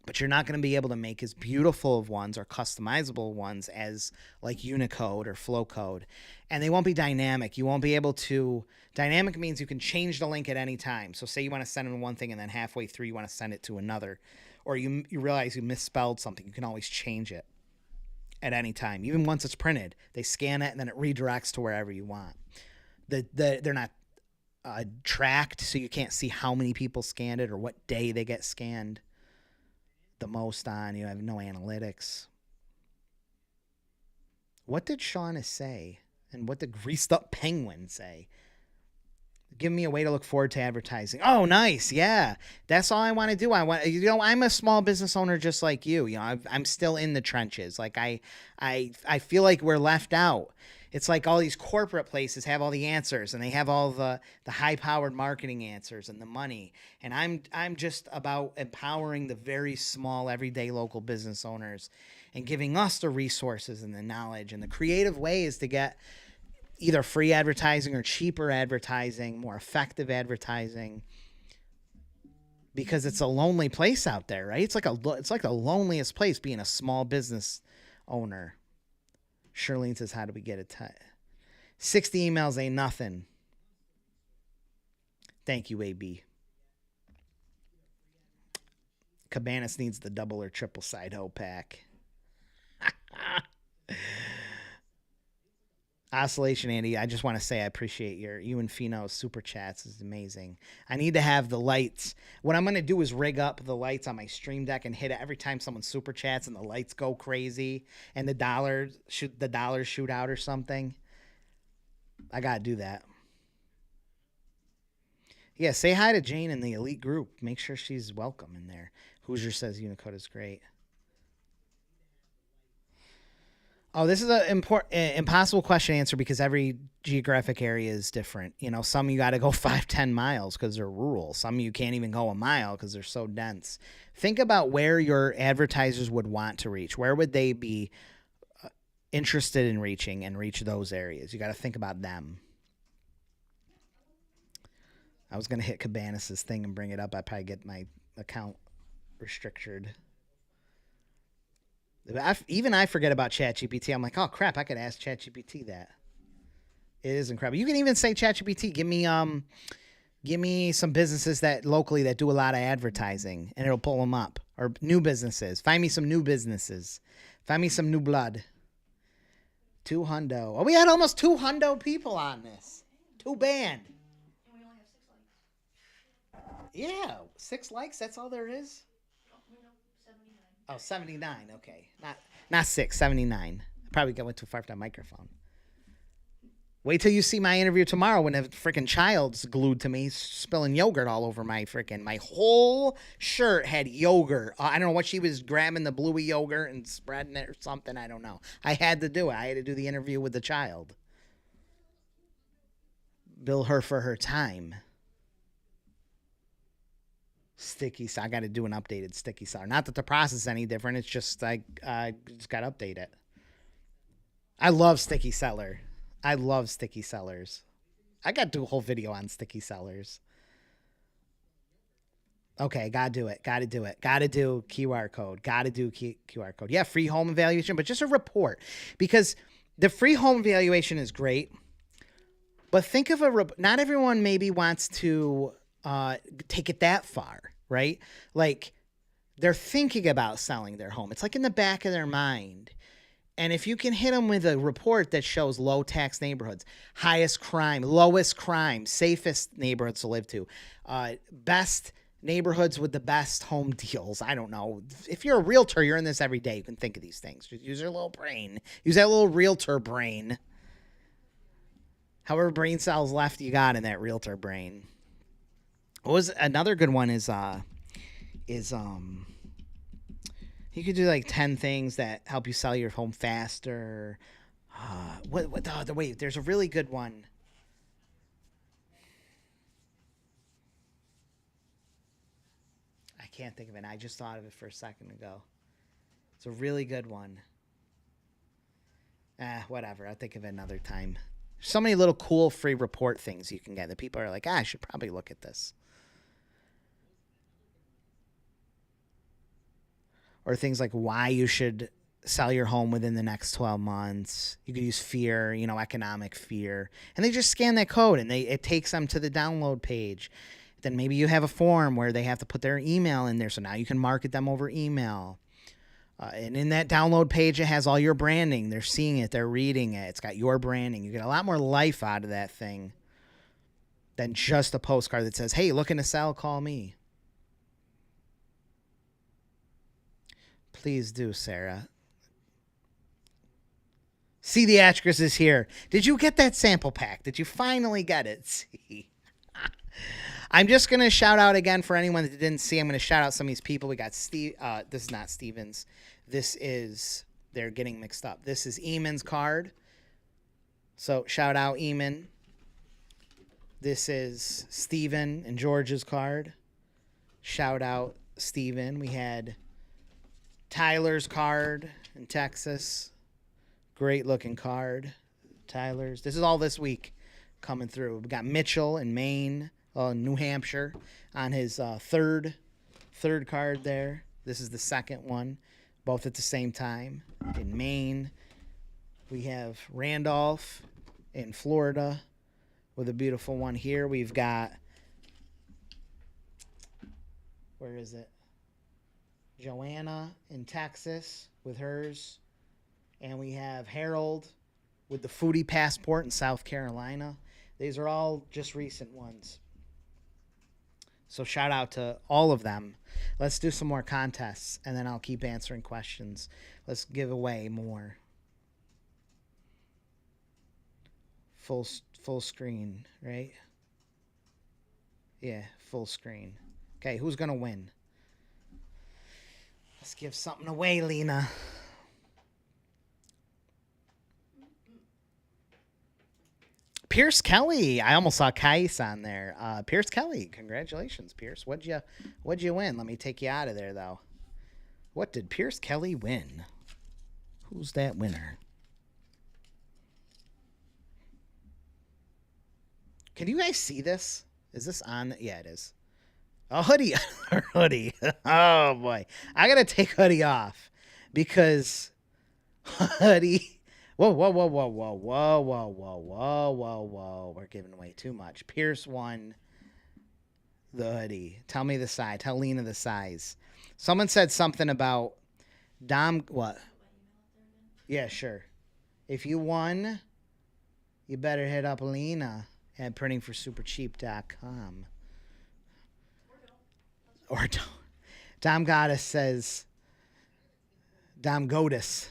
But you're not going to be able to make as beautiful of ones or customizable ones as like Unicode or Flowcode. And they won't be dynamic. You won't be able to... Dynamic means you can change the link at any time. So say you want to send them one thing and then halfway through you want to send it to another. Or you realize you misspelled something. You can always change it at any time. Even once it's printed, they scan it and then it redirects to wherever you want. They're not tracked, so you can't see how many people scanned it or what day they get scanned the most on. You have no analytics. What did Shauna say? And what did Greased Up Penguin say? Give me a way to look forward to advertising. Oh, nice. Yeah. That's all I want to do. I'm a small business owner just like you. I'm still in the trenches. Like I feel like we're left out. It's like all these corporate places have all the answers, and they have all the high-powered marketing answers and the money. And I'm just about empowering the very small, everyday local business owners and giving us the resources and the knowledge and the creative ways to get either free advertising or cheaper advertising, more effective advertising. Because it's a lonely place out there, right? It's like the loneliest place being a small business owner. Shirlene says, how do we get it? 60 emails ain't nothing. Thank you, AB. Cabanas needs the double or triple side hoe pack. Oscillation, Andy. I just want to say I appreciate you and Fino's super chats. Is amazing. I need to have the lights. What I'm going to do is rig up the lights on my stream deck and hit it every time someone super chats and the lights go crazy and the dollars shoot out or something. I got to do that. Yeah, say hi to Jane in the elite group. Make sure she's welcome in there. Hoosier says Unicode is great. Oh, this is an impossible question to answer because every geographic area is different. You know, some you got to go 5-10 miles because they're rural. Some you can't even go a mile because they're so dense. Think about where your advertisers would want to reach. Where would they be interested in reaching and reach those areas? You got to think about them. I was going to hit Cabanas' thing and bring it up. I'd probably get my account restricted. Even I forget about ChatGPT. I'm like, oh crap, I could ask ChatGPT that. It is incredible. You can even say ChatGPT, give me some businesses that locally that do a lot of advertising, and it'll pull them up. Or new businesses. Find me some new businesses. Find me some new blood. 2 hundo. Oh, we had almost 2 hundo people on this. 2 band. And we only have 6 likes. Yeah, 6 likes. That's all there is. Oh, no, 79. Oh, 79. Okay. Not 6, 79. I probably went too far from that microphone. Wait till you see my interview tomorrow when a freaking child's glued to me spilling yogurt all over my whole shirt had yogurt. I don't know what she was grabbing, the bluey yogurt and spreading it or something. I don't know. I had to do it. I had to do the interview with the child. Bill her for her time. Sticky Sour. I got to do an updated Sticky Sour. Not that the process is any different. It's just I just got to update it. I love Sticky Cellar. I love Sticky Sellers. I got to do a whole video on Sticky Sellers. Okay, got to do it. Got to do it. Got to do QR code. Got to do QR code. Yeah, free home evaluation, but just a report. Because the free home evaluation is great. But think of not everyone maybe wants to take it that far, right? Like they're thinking about selling their home. It's like in the back of their mind. And if you can hit them with a report that shows low tax neighborhoods, highest crime, lowest crime, safest neighborhoods to live to, best neighborhoods with the best home deals. I don't know. If you're a realtor, you're in this every day. You can think of these things. Just use your little brain. Use that little realtor brain. However brain cells left you got in that realtor brain. What was another good one is you could do like 10 things that help you sell your home faster. Wait, there's a really good one. I can't think of it. I just thought of it for a second ago. It's a really good one. Whatever. I'll think of it another time. So many little cool free report things you can get that people are like, I should probably look at this. Or things like why you should sell your home within the next 12 months. You could use fear, economic fear. And they just scan that code and it takes them to the download page. Then maybe you have a form where they have to put their email in there. So now you can market them over email. And in that download page, it has all your branding. They're seeing it. They're reading it. It's got your branding. You get a lot more life out of that thing than just a postcard that says, hey, looking to sell, call me. Please do, Sarah. See, the Atchgris is here. Did you get that sample pack? Did you finally get it? See. I'm just going to shout out again for anyone that didn't see. I'm going to shout out some of these people. We got Steve. This is not Stevens. They're getting mixed up. This is Eamon's card. So shout out Eamon. This is Steven and George's card. Shout out Steven. We had Tyler's card in Texas. Great looking card. Tyler's. This is all this week coming through. We got Mitchell in Maine, New Hampshire on his third card there. This is the second one, both at the same time. In Maine, we have Randolph in Florida with a beautiful one here. We've got, where is it? Joanna in Texas with hers. And we have Harold with the foodie passport in South Carolina. These are all just recent ones. So shout out to all of them. Let's do some more contests, and then I'll keep answering questions. Let's give away more. Full screen, right? Yeah, full screen. Okay, who's going to win? Let's give something away, Lena. Pierce Kelly. I almost saw Kais on there. Pierce Kelly. Congratulations, Pierce. What'd you win? Let me take you out of there, though. What did Pierce Kelly win? Who's that winner? Can you guys see this? Is this on? Yeah, it is. A hoodie. Hoodie. Oh, boy. I got to take hoodie off because hoodie. Whoa. We're giving away too much. Pierce won the hoodie. Tell me the size. Tell Lena the size. Someone said something about Dom. What? Yeah, sure. If you won, you better hit up Lena at printingforsupercheap.com. Or don't. Dom Goddess says, Dom Jodis.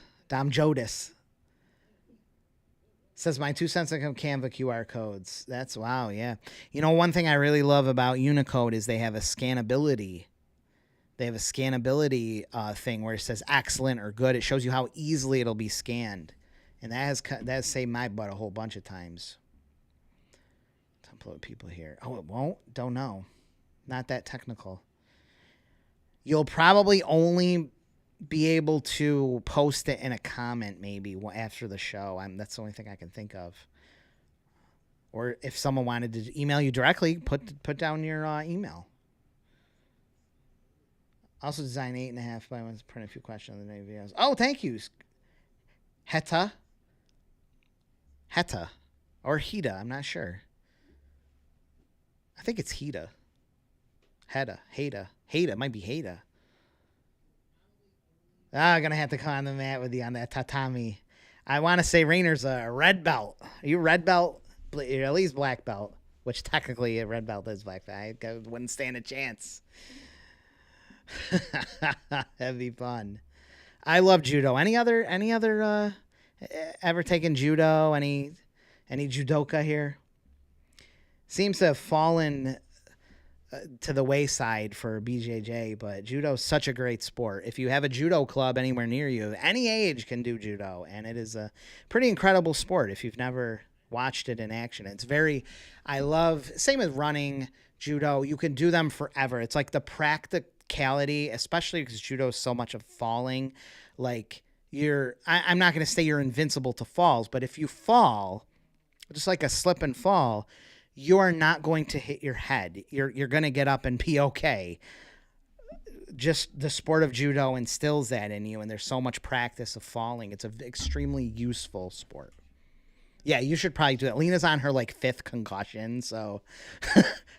Says my 2 cents on Canva QR codes. That's wow, yeah. You know, one thing I really love about Unicode is they have a scannability. They have a scannability thing where it says excellent or good. It shows you how easily it'll be scanned, and that has saved my butt a whole bunch of times. Upload people here. Oh, it won't. Don't know. Not that technical. You'll probably only be able to post it in a comment maybe after the show. That's the only thing I can think of. Or if someone wanted to email you directly, put down your email. Also design 8.5 by 1. Print a few questions on the new videos. Oh, thank you. Heta. Or Heta. I'm not sure. I think it's Heta. Heta. Might be Heta. I'm going to have to come on the mat with you on that tatami. I want to say Rainer's a red belt. Are you red belt? You're at least black belt, which technically a red belt is black belt. I wouldn't stand a chance. That'd be fun. I love judo. Any other ever taken judo? Any judoka here? Seems to have fallen to the wayside for BJJ, but judo is such a great sport. If you have a judo club anywhere near you, any age can do judo, and it is a pretty incredible sport if you've never watched it in action. Same with running, judo. You can do them forever. It's like the practicality, especially because judo is so much of falling. Like I'm not going to say you're invincible to falls, but if you fall, just like a slip and fall, you are not going to hit your head. You're going to get up and be okay. Just the sport of judo instills that in you, and there's so much practice of falling. It's an extremely useful sport. Yeah, you should probably do that. Lena's on her 5th concussion, so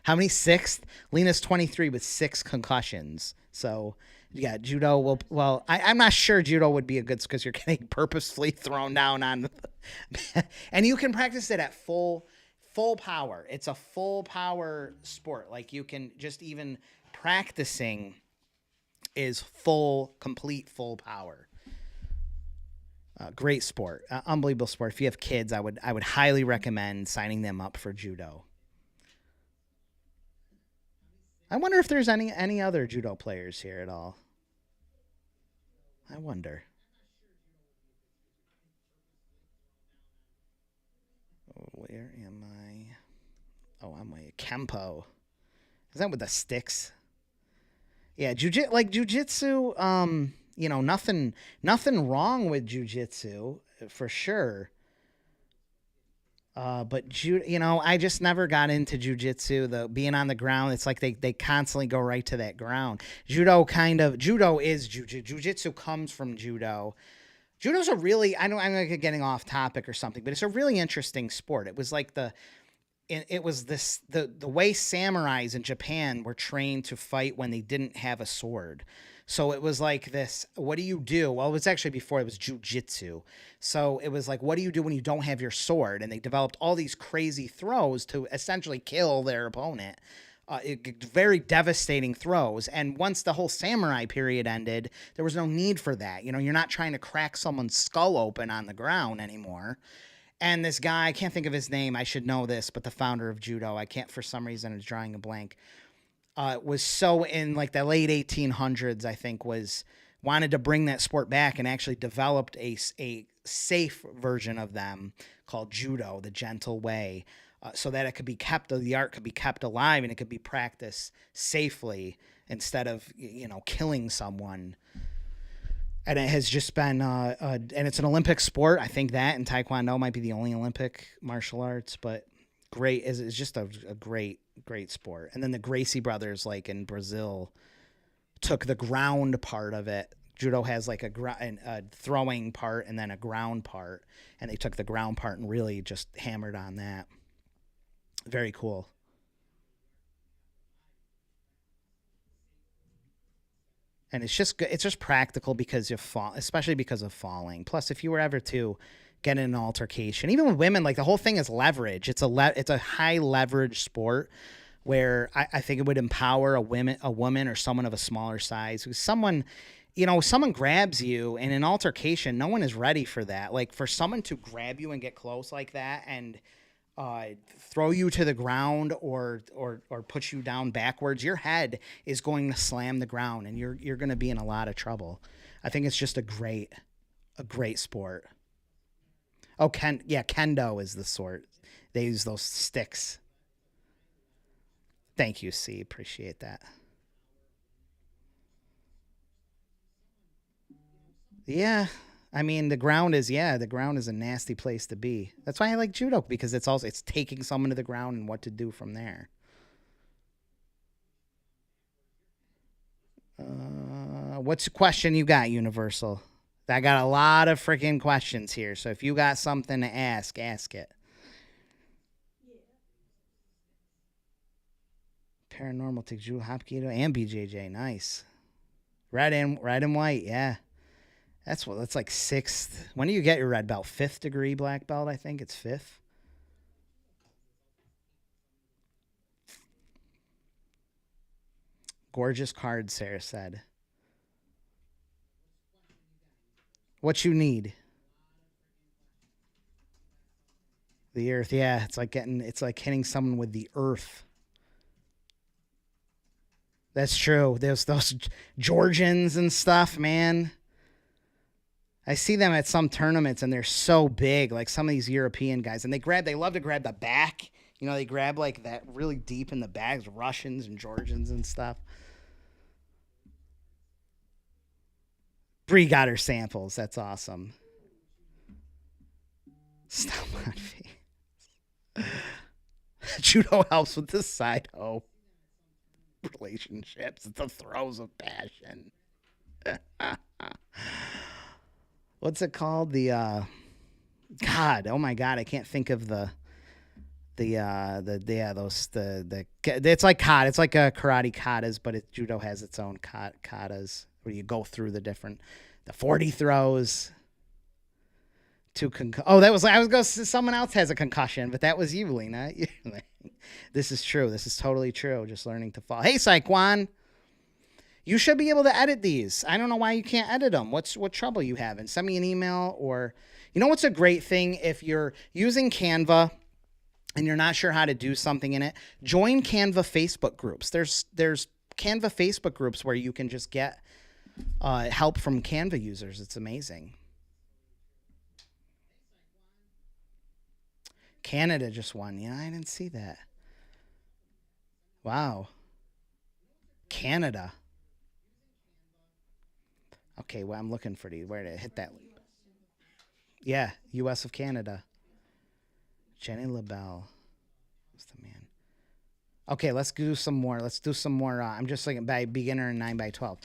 how many? 6th? Lena's 23 with 6 concussions. So yeah, judo will. I'm not sure judo would be a good because you're getting purposefully thrown down on, and you can practice it at full power. It's a full power sport. Like you can just even practicing is complete full power. Great sport, unbelievable sport. If you have kids, I would highly recommend signing them up for judo. I wonder if there's any other judo players here at all. I wonder. Where am I? Oh, I'm way Kempo. Is that with the sticks? Yeah, jujitsu. Nothing wrong with jujitsu for sure. But I just never got into jujitsu. The being on the ground, it's like they constantly go right to that ground. Judo is jujitsu. Jujitsu comes from judo. Judo's a really, I know I'm like getting off topic or something, but it's a really interesting sport. It was like it was this the way samurais in Japan were trained to fight when they didn't have a sword. So it was like this, what do you do? Well, it was actually before it was jujitsu. So it was like, what do you do when you don't have your sword? And they developed all these crazy throws to essentially kill their opponent. Very devastating throws. And once the whole samurai period ended, there was no need for that. You know, you're not trying to crack someone's skull open on the ground anymore. And this guy, I can't think of his name. I should know this, but the founder of Judo, I can't for some reason. It's drawing a blank. Was so in like the late 1800s, I think, was wanted to bring that sport back and actually developed a safe version of them called Judo, the gentle way, so that it could be kept, the art could be kept alive and it could be practiced safely instead of, you know, killing someone. And it has just been, and it's an Olympic sport. I think that and Taekwondo might be the only Olympic martial arts, but great is just a great sport. And then the Gracie brothers, like in Brazil, took the ground part of it. Judo has like a throwing part and then a ground part, and they took the ground part and really just hammered on that. Very cool. And it's just practical because you fall, especially because of falling. Plus, if you were ever to get in an altercation, even with women, like the whole thing is leverage. It's a high leverage sport where I think it would empower a woman or someone of a smaller size. Who's someone, you know, someone grabs you in an altercation, no one is ready for that. Like for someone to grab you and get close like that and throw you to the ground or put you down backwards, your head is going to slam the ground and you're going to be in a lot of trouble. I think it's just a great sport. Oh, kendo is the sort. They use those sticks. Thank you, C. Appreciate that. Yeah. I mean, the ground is a nasty place to be. That's why I like judo because it's taking someone to the ground and what to do from there. What's the question you got, Universal? I got a lot of freaking questions here, so if you got something to ask it. Paranormal takes Jewel Hopketo and BJJ. Nice. Red and white. Yeah. That's like sixth. When do you get your red belt? Fifth degree black belt, I think it's fifth. Gorgeous card, Sarah said. What you need? The earth. Yeah, it's like hitting someone with the earth. That's true. There's those Georgians and stuff, man. I see them at some tournaments and they're so big, like some of these European guys, and they love to grab the back. You know, they grab like that really deep in the bags, Russians and Georgians and stuff. Bree got her samples. That's awesome. Stop on face. Judo helps with the side hoe relationships. It's the throes of passion. What's it called? God, oh my God, I can't think of it's like kata. It's like a karate katas, but judo has its own katas where you go through the 40 throws. That was I was going. Someone else has a concussion, but that was you, Lena. This is true. This is totally true. Just learning to fall. Hey, Saquon. You should be able to edit these. I don't know why you can't edit them. What trouble you having? Send me an email or, you know what's a great thing if you're using Canva and you're not sure how to do something in it, join Canva Facebook groups. There's Canva Facebook groups where you can just get help from Canva users. It's amazing. Canada just won. Yeah, I didn't see that. Wow. Canada. Okay, well, I'm looking for where to hit that. Yeah, U.S. of Canada. Jenny LaBelle. What's the man? Okay, let's do some more. I'm just looking by beginner and 9 by 12.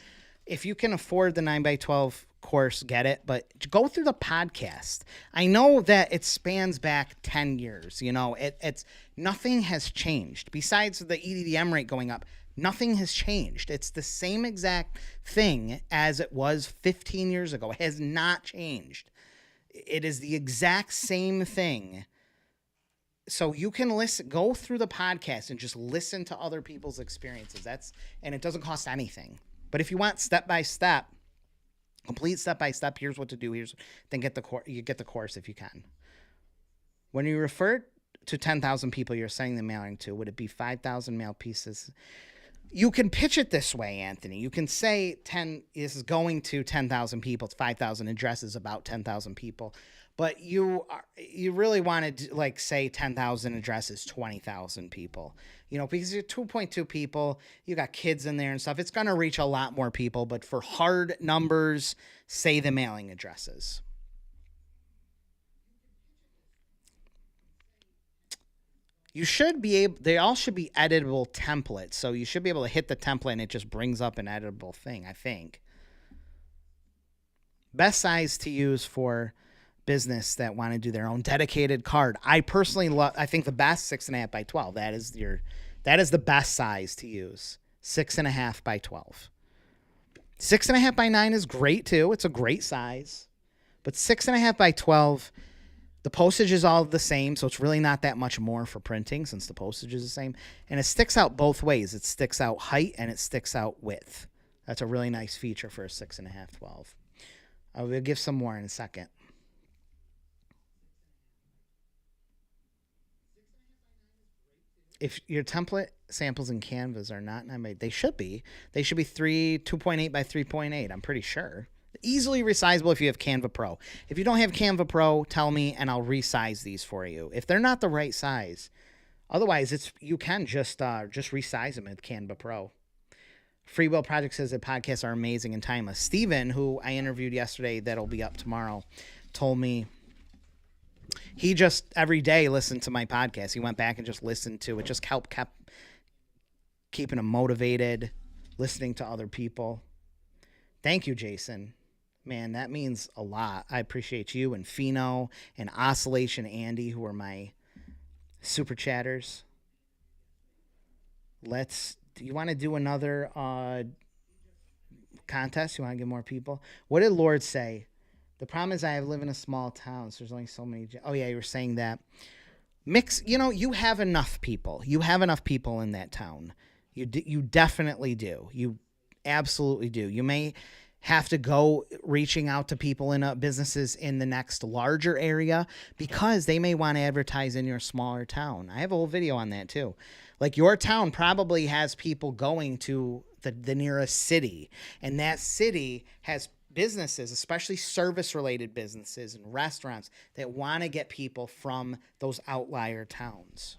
if you can afford the 9x12 course, get it, but go through the podcast. I know that it spans back 10 years. You know, it's nothing has changed besides the EDDM rate going up. Nothing has changed. It's the same exact thing as it was 15 years ago. It has not changed. It is the exact same thing. So you can go through the podcast and just listen to other people's experiences. And it doesn't cost anything. But if you want step-by-step, complete step-by-step, here's what to do. Then get the course if you can. When you refer to 10,000 people you're sending the mailing to, would it be 5,000 mail pieces? You can pitch it this way, Anthony. You can say this is going to 10,000 people. It's 5,000 addresses, about 10,000 people. But you really want to say 10,000 addresses, 20,000 people. You know, because you're 2.2 people, you got kids in there and stuff. It's going to reach a lot more people. But for hard numbers, say the mailing addresses. You should be able, they all should be editable templates. So you should be able to hit the template and it just brings up an editable thing, I think. Best size to use for business that want to do their own dedicated card. I personally I think the best 6.5 by 12. That is the best size to use. 6.5 by 12. 6.5 by 9 is great too. It's a great size, but 6.5 by 12, the postage is all the same. So it's really not that much more for printing since the postage is the same. And it sticks out both ways. It sticks out height and it sticks out width. That's a really nice feature for a 6.5 12. I will give some more in a second. If your template samples in Canvas are not 9 by, they should be 2.8 by 3.8. I'm pretty sure. Easily resizable if you have Canva Pro. If you don't have Canva Pro, tell me and I'll resize these for you. If they're not the right size, otherwise you can just resize them with Canva Pro. Free Will Project says that podcasts are amazing and timeless. Steven, who I interviewed yesterday, that'll be up tomorrow, told me he just every day listened to my podcast. He went back and just listened to it. Just kept keeping him motivated, listening to other people. Thank you, Jason. Man, that means a lot. I appreciate you and Fino and Oscillation Andy, who are my super chatters. Do you want to do another contest? You want to get more people? What did Lord say? The problem is I live in a small town, so there's only so many. Oh, yeah, you were saying that. You have enough people. You have enough people in that town. You definitely do. You absolutely do. You may have to go reaching out to people in businesses in the next larger area because they may want to advertise in your smaller town. I have a whole video on that too. Like your town probably has people going to the nearest city, and that city has businesses, especially service-related businesses and restaurants that want to get people from those outlier towns.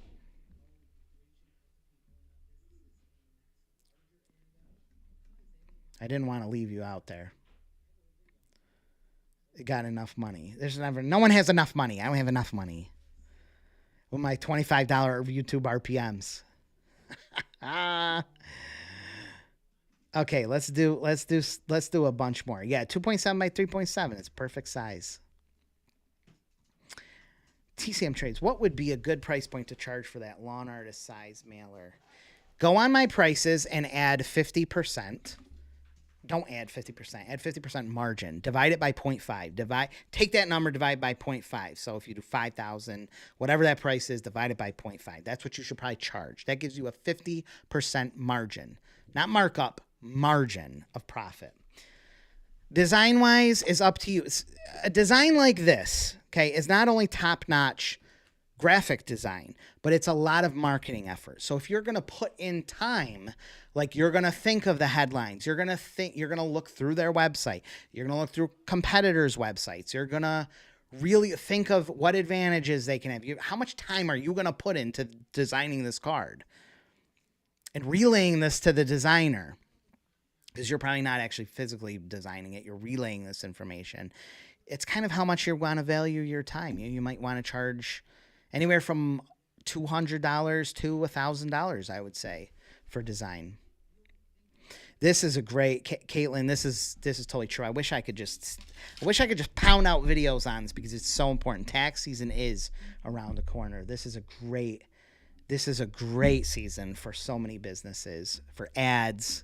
I didn't want to leave you out there. It got enough money. No one has enough money. I don't have enough money. With my $25 YouTube RPMs. Okay, let's do a bunch more. Yeah, 2.7 by 3.7. It's perfect size. TCM Trades. What would be a good price point to charge for that lawn artist size mailer? Go on my prices and add 50%. Don't add 50%. Add 50% margin. Divide it by 0.5. Take that number, divide by 0.5. So if you do 5,000, whatever that price is, divide it by 0.5. That's what you should probably charge. That gives you a 50% margin. Not markup, margin of profit. Design-wise is up to you. A design like this, okay, is not only top-notch graphic design, but it's a lot of marketing effort. So if you're going to put in time, like you're going to think of the headlines, you're going to look through their website, you're going to look through competitors' websites, you're going to really think of what advantages they can have. How much time are you going to put into designing this card and relaying this to the designer? Because you're probably not actually physically designing it. You're relaying this information. It's kind of how much you want to value your time. You might want to charge anywhere from $200 to $1,000, I would say, for design. This is a great, Caitlin. This is totally true. I wish I could just pound out videos on this because it's so important. Tax season is around the corner. This is a great season for so many businesses, for ads.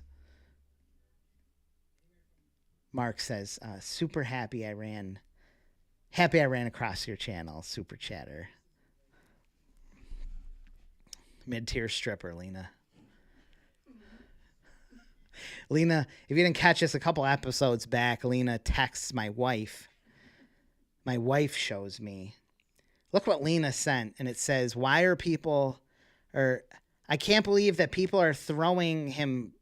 Mark says, super happy I ran across your channel, Super Chatter. Mid-tier stripper, Lena. Lena, if you didn't catch us a couple episodes back, Lena texts my wife. My wife shows me. Look what Lena sent, and it says, why are people, or I can't believe that people are throwing him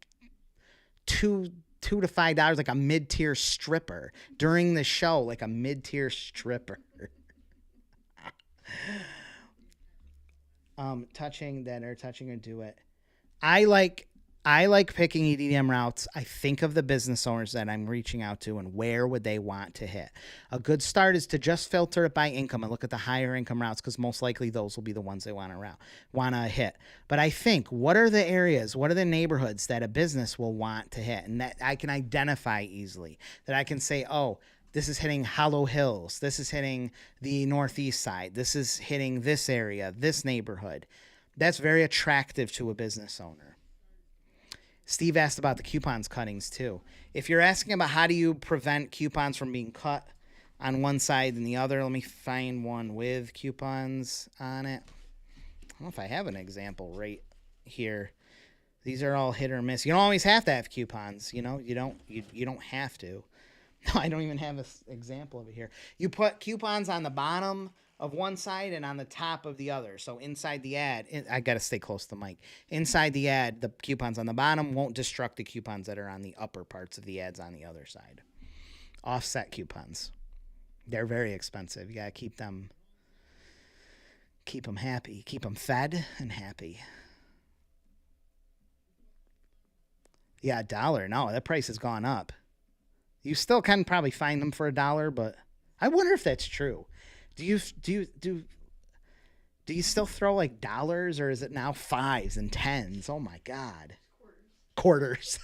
$2 to $5 like a mid-tier stripper during the show, like a mid-tier stripper. Touching or do it. I like picking EDM routes. I think of the business owners that I'm reaching out to and where would they want to hit. A good start is to just filter it by income and look at the higher income routes because most likely those will be the ones they want to hit. But I think, what are the areas, what are the neighborhoods that a business will want to hit and that I can identify easily, that I can say, oh, this is hitting Hollow Hills. This is hitting the Northeast side. This is hitting this area, this neighborhood. That's very attractive to a business owner. Steve asked about the coupons cuttings too. If you're asking about how do you prevent coupons from being cut on one side and the other, let me find one with coupons on it. I don't know if I have an example right here. These are all hit or miss. You don't always have to have coupons. You know, you don't have to. No, I don't even have an example of it here. You put coupons on the bottom of one side and on the top of the other. So inside the ad, I got to stay close to the mic. Inside the ad, the coupons on the bottom won't destruct the coupons that are on the upper parts of the ads on the other side. Offset coupons. They're very expensive. You got to keep them happy, keep them fed and happy. Yeah, $1. No, that price has gone up. You still can probably find them for $1, but I wonder if that's true. Do you still throw like dollars, or is it now 5s and 10s? Oh my God. Quarters.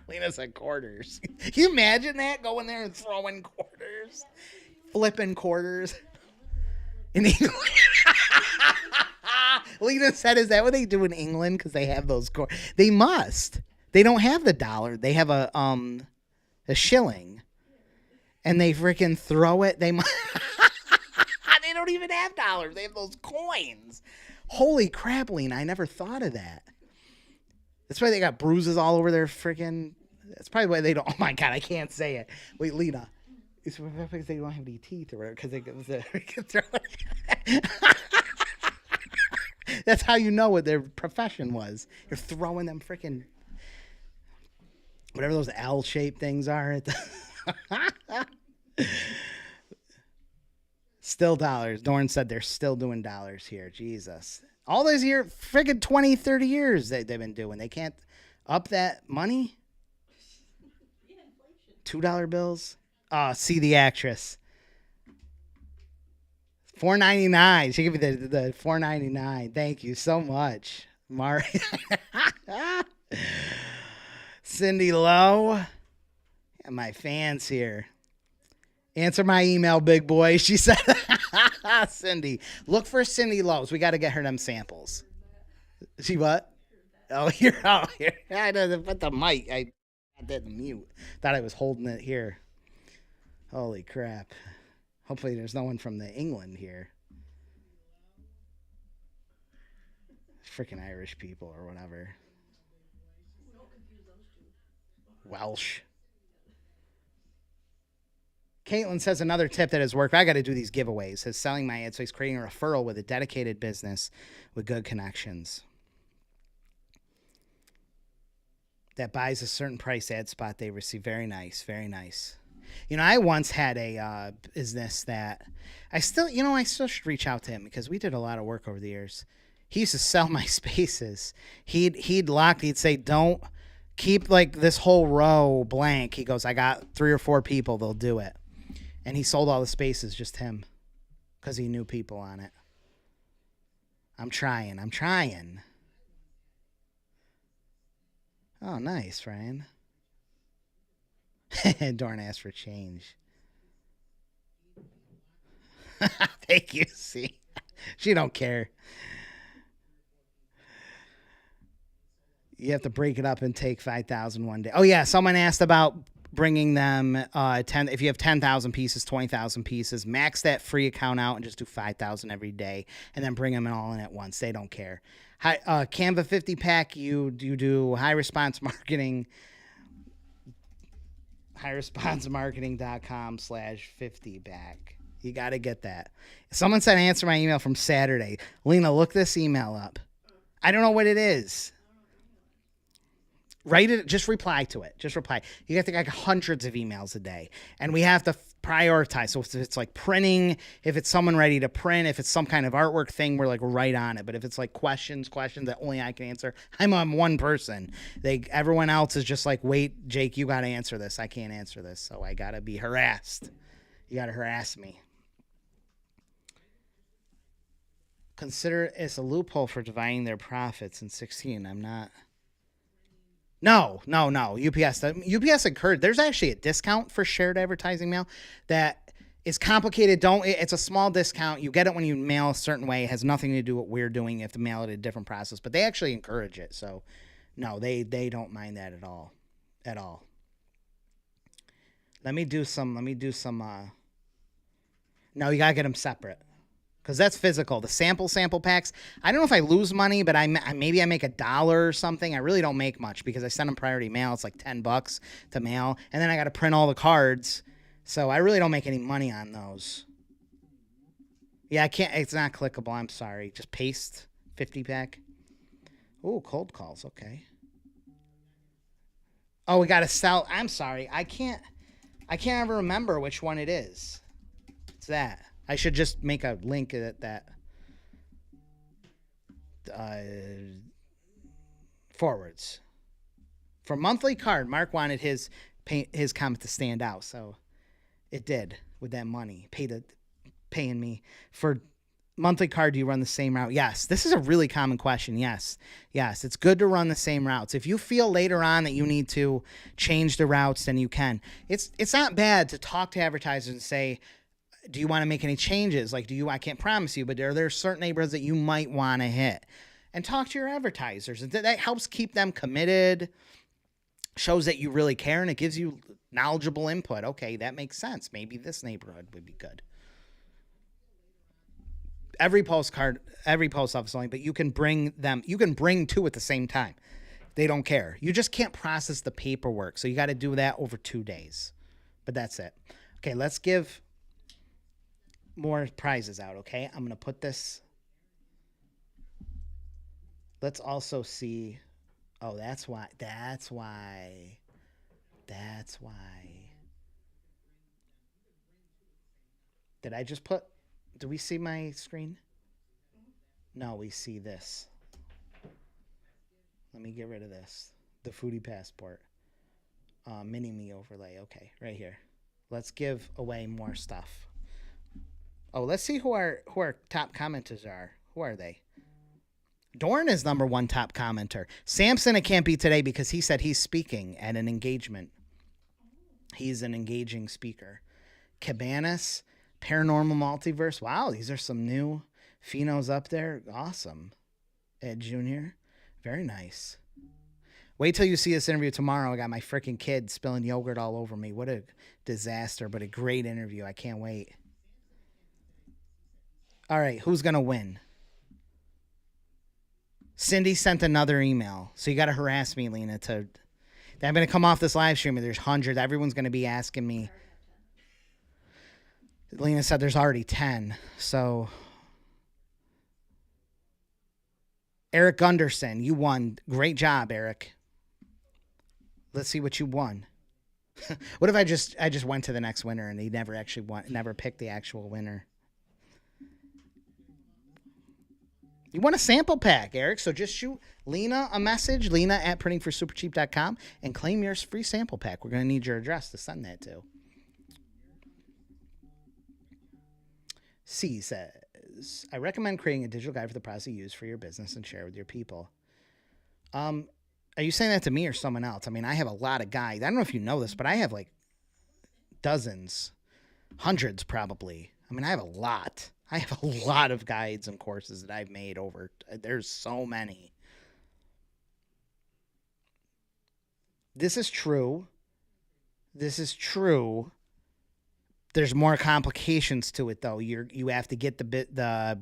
Lena said quarters. Can you imagine that? Going there and throwing quarters? Flipping quarters. In England. Lena said, is that what they do in England? Because they have those quarters. They must. They don't have the dollar. They have a shilling. And they freaking throw it. They must. They don't even have dollars. They have those coins. Holy crap, Lena. I never thought of that. That's why they got bruises all over their freaking... That's probably why they don't... Oh, my God. I can't say it. Wait, Lena. It's because they don't have any teeth or whatever. Because they can throw it. That's how you know what their profession was. You're throwing them freaking... Whatever those L-shaped things are. Still dollars. Dorn said they're still doing dollars here. Jesus. All those years, friggin' 20, 30 years they've been doing. They can't up that money? $2 bills? Oh, see the actress. $4.99. She gave me the $4.99. Thank you so much, Mari. Cindy Lowe. And my fans here. Answer my email, big boy. She said, Cindy. Look for Cindy Lowe's. We got to get her them samples. She what? Oh, here. I didn't put the mic. I didn't mute. Thought I was holding it here. Holy crap. Hopefully there's no one from the England here. Freaking Irish people or whatever. Welsh. Caitlin says another tip that has worked. I got to do these giveaways. Says selling my ad space, creating a referral with a dedicated business with good connections that buys a certain price ad spot they receive. Very nice. Very nice. You know, I once had a business that I still should reach out to him because we did a lot of work over the years. He used to sell my spaces. He'd say, don't keep like this whole row blank. He goes, I got 3 or 4 people. They'll do it. And he sold all the spaces, just him, because he knew people on it. I'm trying. Oh, nice, Ryan. Dorn asked for change. Thank you. See, she don't care. You have to break it up and take 5,000 one day. Oh yeah, someone asked about bringing them 10. If you have 10,000 pieces, 20,000 pieces, max that free account out and just do 5,000 every day, and then bring them all in at once. They don't care. Canva 50 pack. You do high response marketing. highresponsemarketing.com/50 back. You got to get that. Someone said answer my email from Saturday. Lena, look this email up. I don't know what it is. Write it. Just reply to it. Just reply. You have to get like hundreds of emails a day, and we have to prioritize. So if it's like printing, if it's someone ready to print, if it's some kind of artwork thing, we're like right on it. But if it's like questions that only I can answer, I'm one person. Everyone else is just like, wait, Jake, you got to answer this. I can't answer this, so I got to be harassed. You got to harass me. Consider it's a loophole for dividing their profits in 16. I'm not. No. UPS encouraged. There's actually a discount for shared advertising mail that is complicated. It's a small discount. You get it when you mail a certain way. It has nothing to do with what we're doing. You have to mail it a different process, but they actually encourage it. So no, they don't mind that at all. Let me do some, no, you gotta get them separate. Because that's physical. The sample packs, I don't know if I lose money, but maybe I make $1 or something. I really don't make much because I send them priority mail. It's like $10 to mail. And then I got to print all the cards. So I really don't make any money on those. Yeah, I can't. It's not clickable. I'm sorry. Just paste 50 pack. Oh, cold calls. Okay. Oh, we got to sell. I'm sorry. I can't ever remember which one it is. It's that. I should just make a link that forwards. For monthly card, Mark wanted his comment to stand out, so it did with that money. Paying me. For monthly card, do you run the same route? Yes. This is a really common question. Yes. It's good to run the same routes. If you feel later on that you need to change the routes, then you can. It's not bad to talk to advertisers and say, do you want to make any changes? Like, I can't promise you, but are there certain neighborhoods that you might want to hit? And talk to your advertisers. And that helps keep them committed, shows that you really care, and it gives you knowledgeable input. Okay, that makes sense. Maybe this neighborhood would be good. Every post office only, but you can bring two at the same time. They don't care. You just can't process the paperwork. So you got to do that over 2 days. But that's it. Okay, let's give more prizes out, okay? I'm going to put this. Let's also see. Oh, that's why. Did I just put, do we see my screen? No, we see this. Let me get rid of this. The Foodie Passport. Mini-me overlay. Okay, right here. Let's give away more stuff. Oh, let's see who our top commenters are. Who are they? Dorn is number 1 top commenter. Samson, it can't be today because he said he's speaking at an engagement. He's an engaging speaker. Cabanas, Paranormal Multiverse. Wow, these are some new phenos up there. Awesome. Ed Jr. Very nice. Wait till you see this interview tomorrow. I got my freaking kid spilling yogurt all over me. What a disaster, but a great interview. I can't wait. All right, who's going to win? Cindy sent another email. So you got to harass me, Lena. I'm going to come off this live stream and there's hundreds. Everyone's going to be asking me. Lena said there's already 10. So Eric Gunderson, you won. Great job, Eric. Let's see what you won. What if I just went to the next winner and he never actually never picked the actual winner? You want a sample pack, Eric, so just shoot Lena a message, lena@printingforsupercheap.com, and claim your free sample pack. We're going to need your address to send that to. C says, I recommend creating a digital guide for the process you use for your business and share with your people. Are you saying that to me or someone else? I mean, I have a lot of guides. I don't know if you know this, but I have like dozens, hundreds probably. I mean, I have a lot. I have a lot of guides and courses that I've made over. There's so many. This is true. This is true. There's more complications to it, though. You have to get the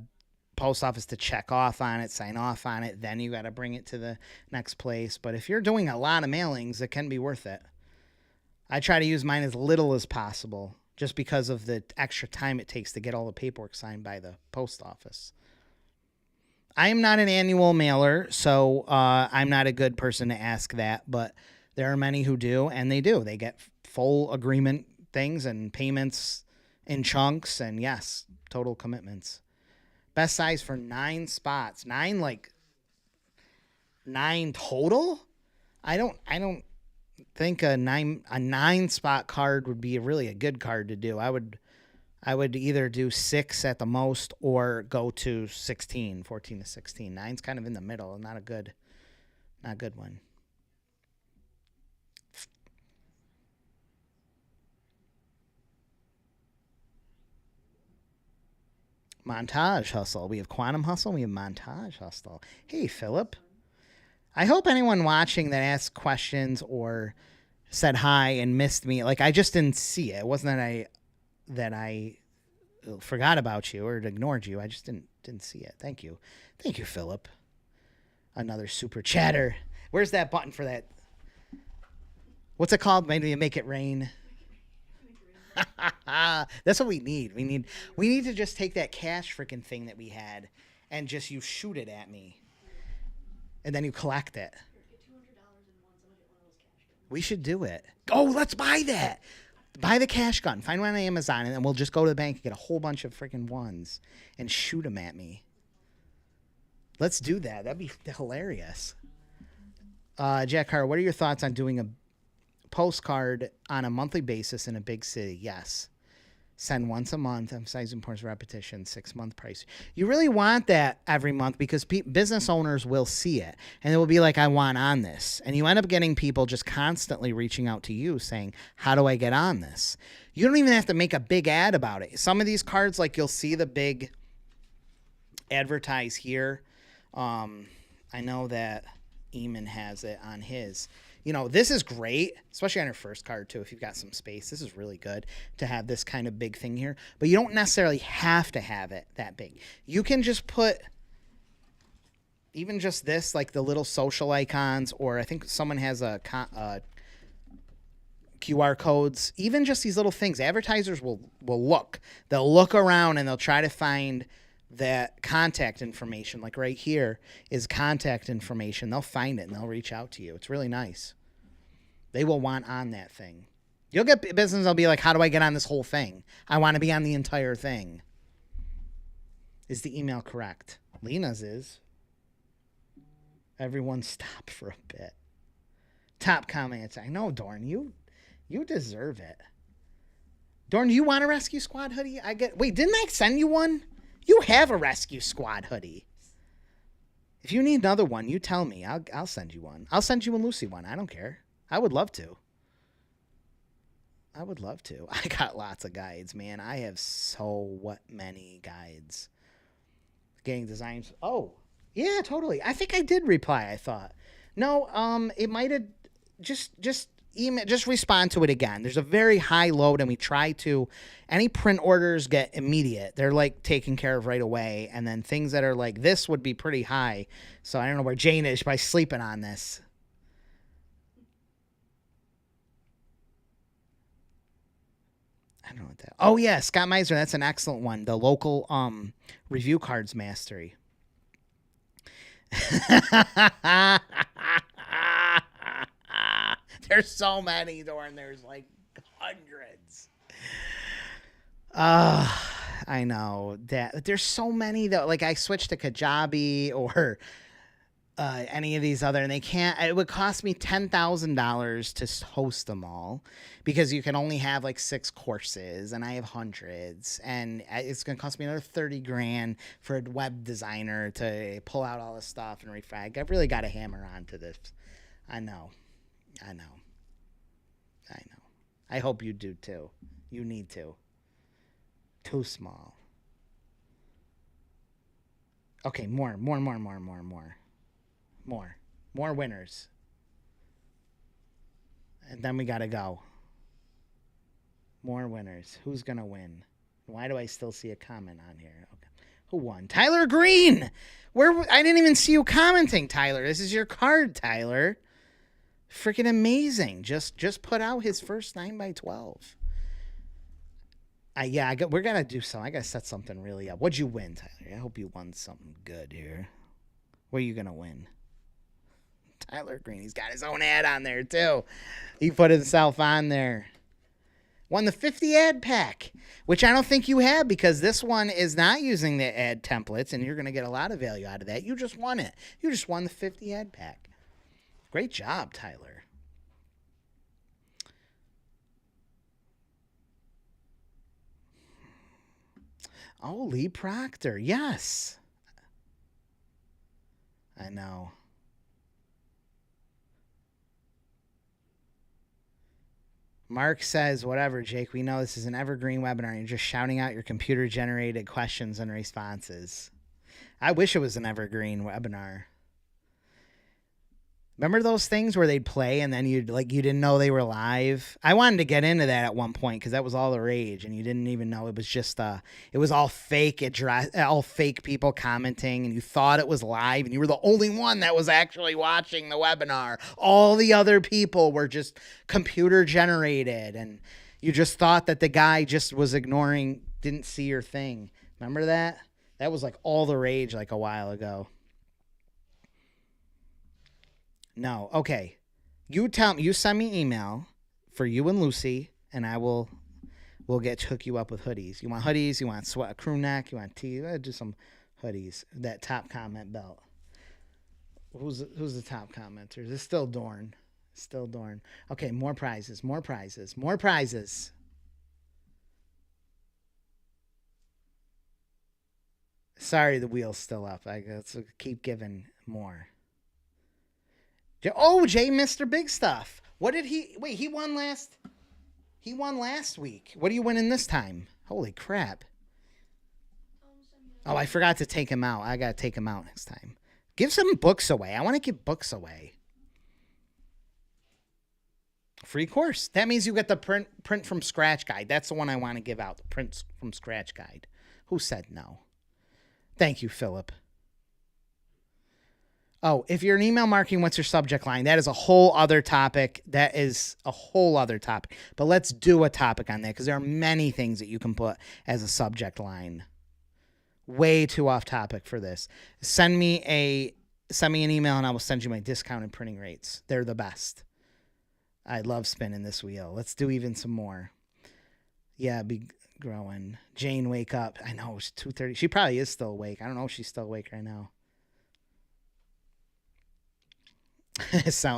post office to check off on it, sign off on it. Then you got to bring it to the next place. But if you're doing a lot of mailings, it can be worth it. I try to use mine as little as possible, just because of the extra time it takes to get all the paperwork signed by the post office. I am not an annual mailer, so I'm not a good person to ask that, but there are many who do, and they do. They get full agreement things and payments in chunks, and yes, total commitments. Best size for 9 spots. 9 total? I don't think a 9 spot card would be really a good card to do. I would either do 6 at the most or go to 14 to 16. 9's kind of in the middle, not a good one. Montage hustle. We have quantum hustle. We have montage hustle. Hey, Philip. I hope anyone watching that asked questions or said hi and missed me, like, I just didn't see it. It wasn't that I forgot about you or ignored you. I just didn't see it. Thank you, Philip. Another super chatter. Where's that button for that? What's it called? Maybe make it rain. That's what we need. We need to just take that cash freaking thing that we had and just you shoot it at me. And then you collect it. We should do it. Oh, let's buy that. Buy the cash gun. Find one on Amazon, and then we'll just go to the bank and get a whole bunch of freaking ones and shoot them at me. Let's do that. That'd be hilarious. Jack Carr, what are your thoughts on doing a postcard on a monthly basis in a big city? Yes. Send once a month, emphasize importance of repetition, 6-month price. You really want that every month because business owners will see it and it will be like, I want on this. And you end up getting people just constantly reaching out to you saying, how do I get on this? You don't even have to make a big ad about it. Some of these cards, like you'll see the big advertise here. I know that Eamon has it on his. You know, this is great, especially on your first card, too, if you've got some space. This is really good to have this kind of big thing here. But you don't necessarily have to have it that big. You can just put even just this, like the little social icons, or I think someone has a QR codes. Even just these little things. Advertisers will look. They'll look around and they'll try to find that contact information, like right here is contact information. They'll find it and they'll reach out to you. It's really nice. They will want on that thing. You'll get business. They'll be like, how do I get on this whole thing? I want to be on the entire thing. Is the email correct? Lena's is. Everyone stop for a bit. Top comments. I know, Dorn, you deserve it. Dorn, do you want a rescue squad hoodie? Wait, didn't I send you one? You have a Rescue Squad hoodie. If you need another one, you tell me. I'll send you one. I'll send you and Lucy one. I don't care. I would love to. I got lots of guides, man. I have so many guides. Getting designs. Oh, yeah, totally. I think I did reply, I thought. No, it might have just email, just respond to it again. There's a very high load, and we try to. Any print orders get immediate. They're like taken care of right away, and then things that are like this would be pretty high. So I don't know where Jane is by sleeping on this. I don't know what that. Oh yeah, Scott Meiser. That's an excellent one. The local review cards mastery. There's so many, Dorn. There's like hundreds. I know that there's so many though. Like I switched to Kajabi or any of these other, and they can't. It would cost me $10,000 to host them all because you can only have like 6 courses, and I have hundreds, and it's gonna cost me another $30,000 for a web designer to pull out all this stuff and refrag. I've really got to hammer on to this. I know. I hope you do too. You need to. Too small. Okay, more winners. And then we gotta go. More winners. Who's gonna win? Why do I still see a comment on here? Okay. Who won? Tyler Green. Where? I didn't even see you commenting, Tyler. This is your card, Tyler. Freaking amazing. Just put out his first 9x12. We're gonna do something. I gotta set something really up. What'd you win, Tyler? I hope you won something good here. What are you gonna win? Tyler Green. He's got his own ad on there too. He put himself on there. Won the 50 ad pack, which I don't think you have because this one is not using the ad templates, and you're gonna get a lot of value out of that. You just won it. You just won the 50 ad pack. Great job, Tyler. Oh, Lee Proctor. Yes. I know. Mark says, whatever, Jake, we know this is an evergreen webinar. You're just shouting out your computer-generated questions and responses. I wish it was an evergreen webinar. Remember those things where they'd play and then you didn't know they were live? I wanted to get into that at one point because that was all the rage, and you didn't even know it was just it was all fake, all fake people commenting, and you thought it was live, and you were the only one that was actually watching the webinar. All the other people were just computer generated, and you just thought that the guy just was ignoring, didn't see your thing. Remember that? That was like all the rage like a while ago. No. Okay. You send me email for you and Lucy, and we'll hook you up with hoodies. You want hoodies? You want a crew neck? You want tee? Do some hoodies. That top comment belt. Who's the top commenter? Is it still Dorn? Still Dorn. Okay, more prizes. Sorry, the wheel's still up. Let's keep giving more. Oh, Jay, Mr. Big Stuff. What did he... Wait, he won last week. What are you winning this time? Holy crap. Oh, I forgot to take him out. I got to take him out next time. Give some books away. I want to give books away. Free course. That means you get the print from scratch guide. That's the one I want to give out. The print from scratch guide. Who said no? Thank you, Philip. Oh, if you're an email marketing, what's your subject line? That is a whole other topic. But let's do a topic on that because there are many things that you can put as a subject line. Way too off topic for this. Send me an email and I will send you my discounted printing rates. They're the best. I love spinning this wheel. Let's do even some more. Yeah, be growing. Jane, wake up. I know it's 2:30. She probably is still awake. I don't know if she's still awake right now.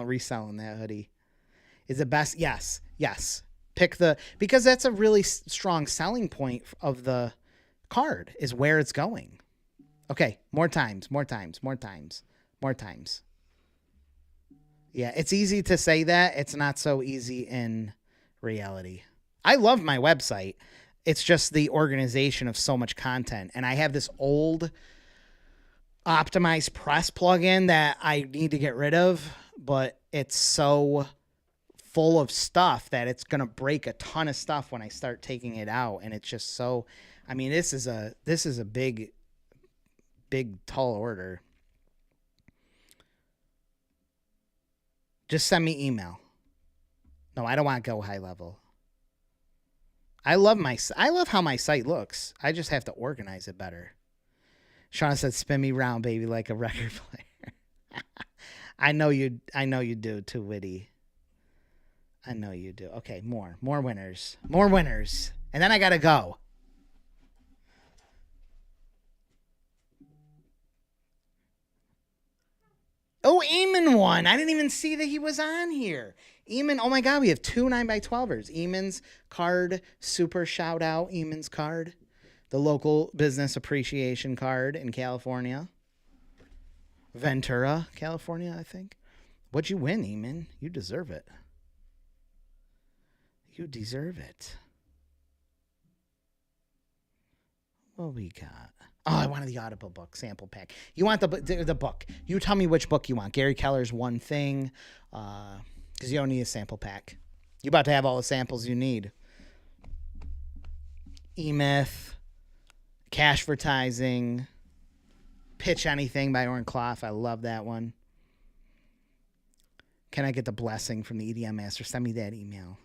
Reselling that hoodie is the best. Yes. Because that's a really strong selling point of the card is where it's going. Okay. More times. Yeah. It's easy to say that. It's not so easy in reality. I love my website. It's just the organization of so much content. And I have this old optimized press plugin that I need to get rid of, but it's so full of stuff that it's going to break a ton of stuff when I start taking it out. And it's just so, I mean, this is a big, tall order. Just send me email. No, I don't want to go high level. I love how my site looks. I just have to organize it better. Shauna said, spin me round, baby, like a record player. I know you do, too witty. I know you do. Okay, more winners. And then I got to go. Oh, Eamon won. I didn't even see that he was on here. Eamon, oh my God, we have 2 9x12ers. Eamon's card, super shout out, Eamon's card. The local business appreciation card in California. Ventura, California, I think. What'd you win, Eamon? You deserve it. You deserve it. What we got? Oh, I wanted the Audible book sample pack. You want the book. You tell me which book you want. Gary Keller's One Thing, because you don't need a sample pack. You're about to have all the samples you need. E-Myth, Cashvertising, Pitch Anything by Oren Clough. I love that one. Can I get the blessing from the EDM master? Send me that email.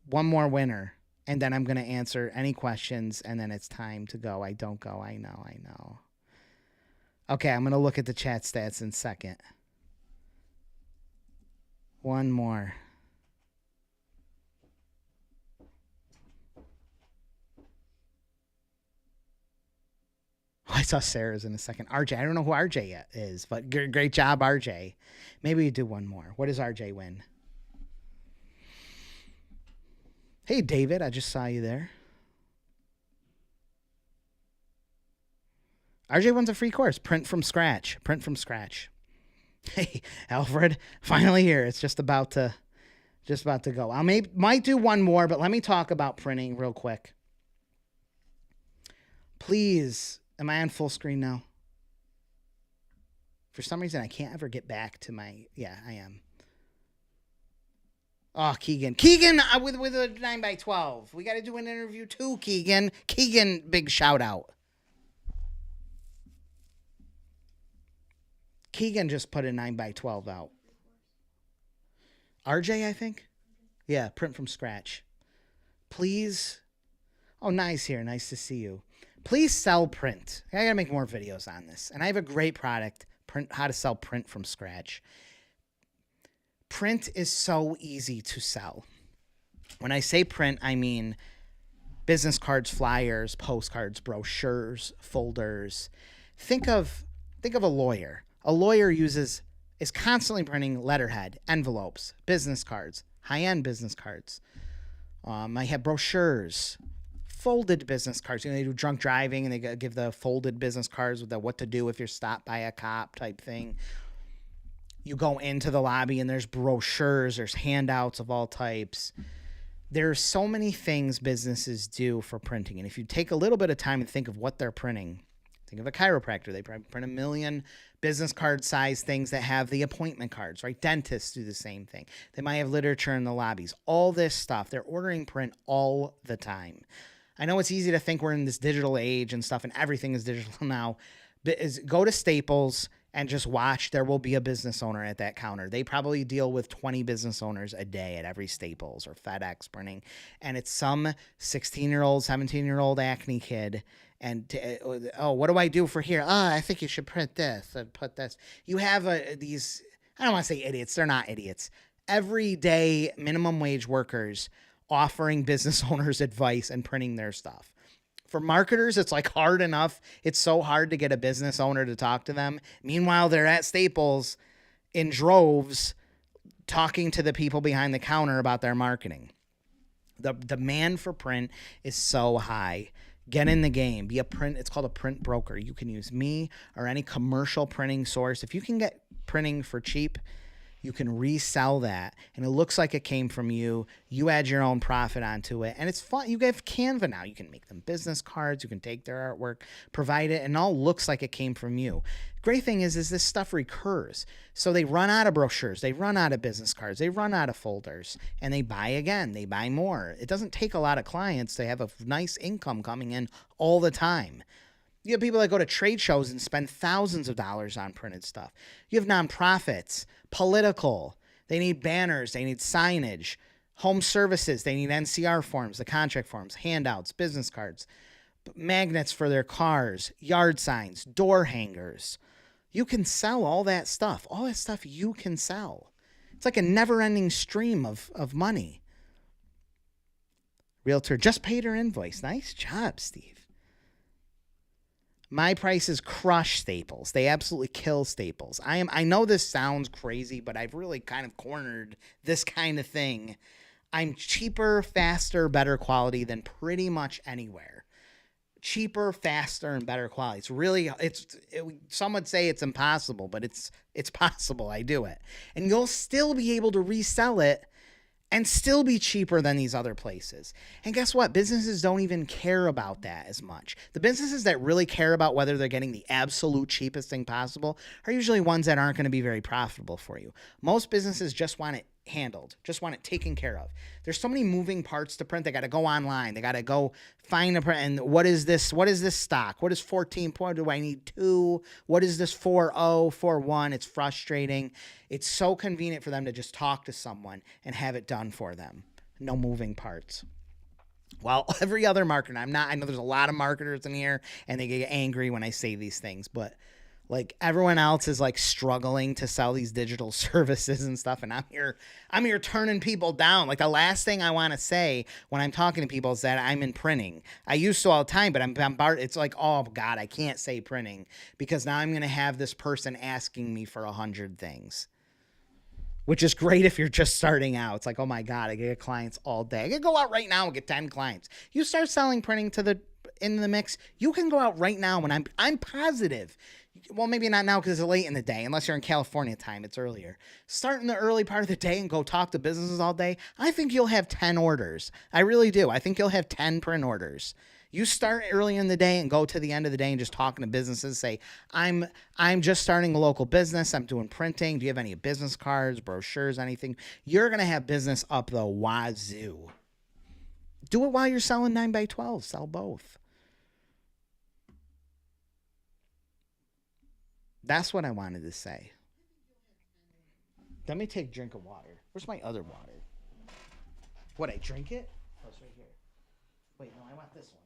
One more winner, and then I'm going to answer any questions, and then it's time to go. I don't go. I know. Okay, I'm going to look at the chat stats in a second. One more. Oh, I saw Sarah's in a second. RJ, I don't know who RJ is, but great job, RJ. Maybe we do one more. What does RJ win? Hey, David, I just saw you there. RJ wins a free course. Print from scratch. Hey, Alfred, finally here. It's just about to go. I might do one more, but let me talk about printing real quick. Please, am I on full screen now? For some reason, I can't ever get back to my... Yeah, I am. Oh, Keegan, with a 9x12. We got to do an interview too, Keegan. Keegan, big shout out. Keegan just put a 9x12 out. RJ, I think. Yeah, print from scratch. Please. Oh, nice here. Nice to see you. Please sell print. I got to make more videos on this. And I have a great product, how to sell print from scratch. Print is so easy to sell. When I say print, I mean business cards, flyers, postcards, brochures, folders. Think of a lawyer. A lawyer is constantly printing letterhead, envelopes, business cards, high-end business cards. I have brochures, folded business cards. They do drunk driving, and they give the folded business cards with the what to do if you're stopped by a cop type thing. You go into the lobby, and there's brochures, there's handouts of all types. There's so many things businesses do for printing, and if you take a little bit of time and think of what they're printing, think of a chiropractor. They probably print 1 million business card size things that have the appointment cards, right? Dentists do the same thing. They might have literature in the lobbies. All this stuff, they're ordering print all the time. I know it's easy to think we're in this digital age and stuff, and everything is digital now. But go to Staples and just watch. There will be a business owner at that counter. They probably deal with 20 business owners a day at every Staples or FedEx printing. And it's some 16-year-old, 17-year-old acne kid. And, what do I do for here? I think you should print this and put this. You have these, I don't want to say idiots. They're not idiots. Everyday minimum wage workers offering business owners advice and printing their stuff. For marketers, it's like hard enough. It's so hard to get a business owner to talk to them. Meanwhile, they're at Staples in droves talking to the people behind the counter about their marketing. The demand for print is so high. Get in the game. Be a print. It's called a print broker. You can use me or any commercial printing source. If you can get printing for cheap, you can resell that, and it looks like it came from you. You add your own profit onto it, and it's fun. You have Canva now. You can make them business cards. You can take their artwork, provide it, and it all looks like it came from you. Great thing is this stuff recurs. So they run out of brochures. They run out of business cards. They run out of folders, and they buy again. They buy more. It doesn't take a lot of clients to have a nice income coming in all the time. You have people that go to trade shows and spend thousands of dollars on printed stuff. You have nonprofits, political. They need banners. They need signage. Home services. They need NCR forms, the contract forms, handouts, business cards, magnets for their cars, yard signs, door hangers. You can sell all that stuff. All that stuff you can sell. It's like a never-ending stream of money. Realtor just paid her invoice. Nice job, Steve. My prices crush Staples. They absolutely kill Staples. I know this sounds crazy, but I've really kind of cornered this kind of thing. I'm cheaper, faster, better quality than pretty much anywhere. Cheaper, faster, and better quality. It's really, some would say it's impossible, but it's possible. I do it. And you'll still be able to resell it and still be cheaper than these other places. And guess what? Businesses don't even care about that as much. The businesses that really care about whether they're getting the absolute cheapest thing possible are usually ones that aren't going to be very profitable for you. Most businesses just want it handled, just want it taken care of. There's so many moving parts to print. They got to go online. They got to go find a print. And what is this? What is this stock? What is 14 point? Do I need 2? What is this 40, 41? It's frustrating. It's so convenient for them to just talk to someone and have it done for them. No moving parts. Well, every other marketer, I know there's a lot of marketers in here and they get angry when I say these things, but like everyone else is like struggling to sell these digital services and stuff. And I'm here turning people down. Like the last thing I want to say when I'm talking to people is that I'm in printing. I used to all the time, but it's like, oh God, I can't say printing because now I'm going to have this person asking me for 100 things, which is great if you're just starting out. It's like, oh my God, I get clients all day. I can go out right now and get 10 clients. You start selling printing in the mix, you can go out right now when I'm positive. Well, maybe not now because it's late in the day, unless you're in California time, it's earlier. Start in the early part of the day and go talk to businesses all day. I think you'll have 10 orders. I really do. I think you'll have 10 print orders. You start early in the day and go to the end of the day and just talking to businesses. Say, I'm just starting a local business. I'm doing printing. Do you have any business cards, brochures, anything? You're going to have business up the wazoo. Do it while you're selling 9x12. Sell both. That's what I wanted to say. Let me take a drink of water. Where's my other water? What, I drink it? Oh, it's right here. Wait, no, I want this one.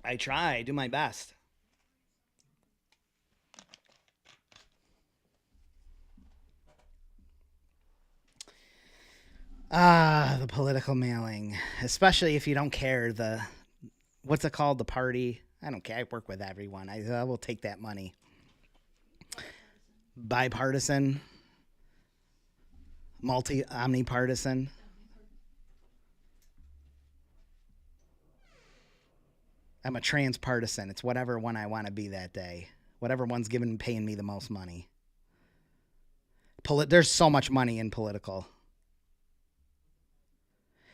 I try. I do my best. The political mailing, especially if you don't care what's it called? The party. I don't care. I work with everyone. I will take that money. Bipartisan, omnipartisan. I'm a transpartisan. It's whatever one I want to be that day. Whatever one's paying me the most money. There's so much money in political.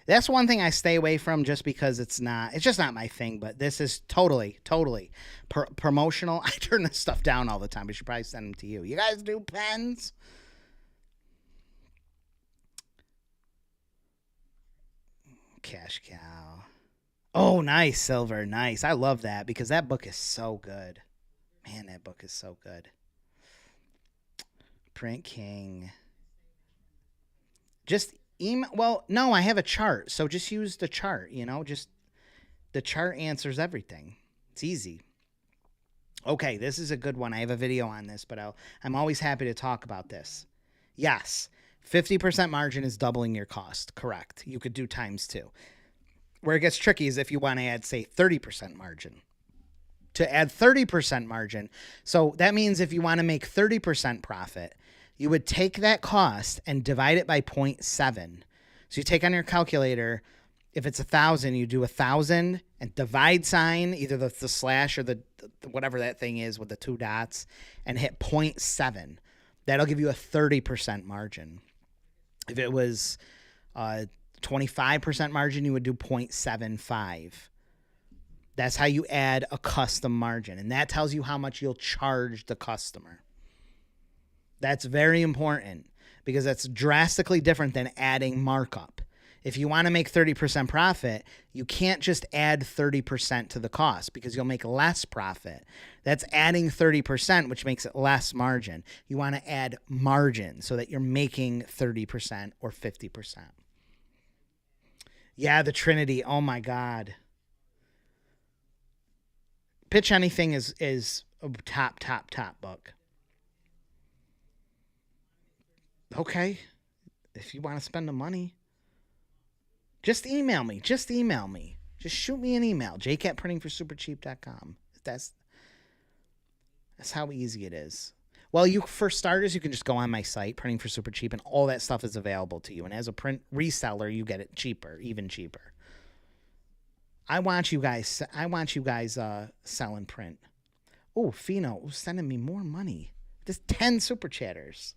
That's one thing I stay away from just because it's just not my thing, but this is totally promotional. I turn this stuff down all the time. I should probably send them to you. You guys do pens? Cash cow. Oh, nice, Silver. Nice. I love that because that book is so good. Man, that book is so good. Print King. Just email. Well, no, I have a chart, so just use the chart. Just the chart answers everything. It's easy. Okay, this is a good one. I have a video on this, but I'm always happy to talk about this. Yes, 50% margin is doubling your cost. Correct. You could do times 2. Where it gets tricky is if you want to add, say, 30% margin. To add 30% margin, so that means if you want to make 30% profit, you would take that cost and divide it by 0.7. So you take on your calculator, if it's 1,000, you do 1,000 and divide sign, either the slash or the whatever that thing is with the 2 dots, and hit 0.7. That'll give you a 30% margin. If it was 25% margin, you would do 0.75. That's how you add a custom margin. And that tells you how much you'll charge the customer. That's very important because that's drastically different than adding markup. If you want to make 30% profit, you can't just add 30% to the cost because you'll make less profit. That's adding 30%, which makes it less margin. You want to add margin so that you're making 30% or 50%. Yeah, the Trinity. Oh my God. Pitch Anything is a top book. Okay. If you want to spend the money, just email me. Just shoot me an email. jake@printingforsupercheap.com. That's how easy it is. Well, for starters, you can just go on my site, Printing for Super Cheap, and all that stuff is available to you. And as a print reseller, you get it cheaper, even cheaper. I want you guys selling print. Oh, Fino sending me more money. There's 10 super chatters.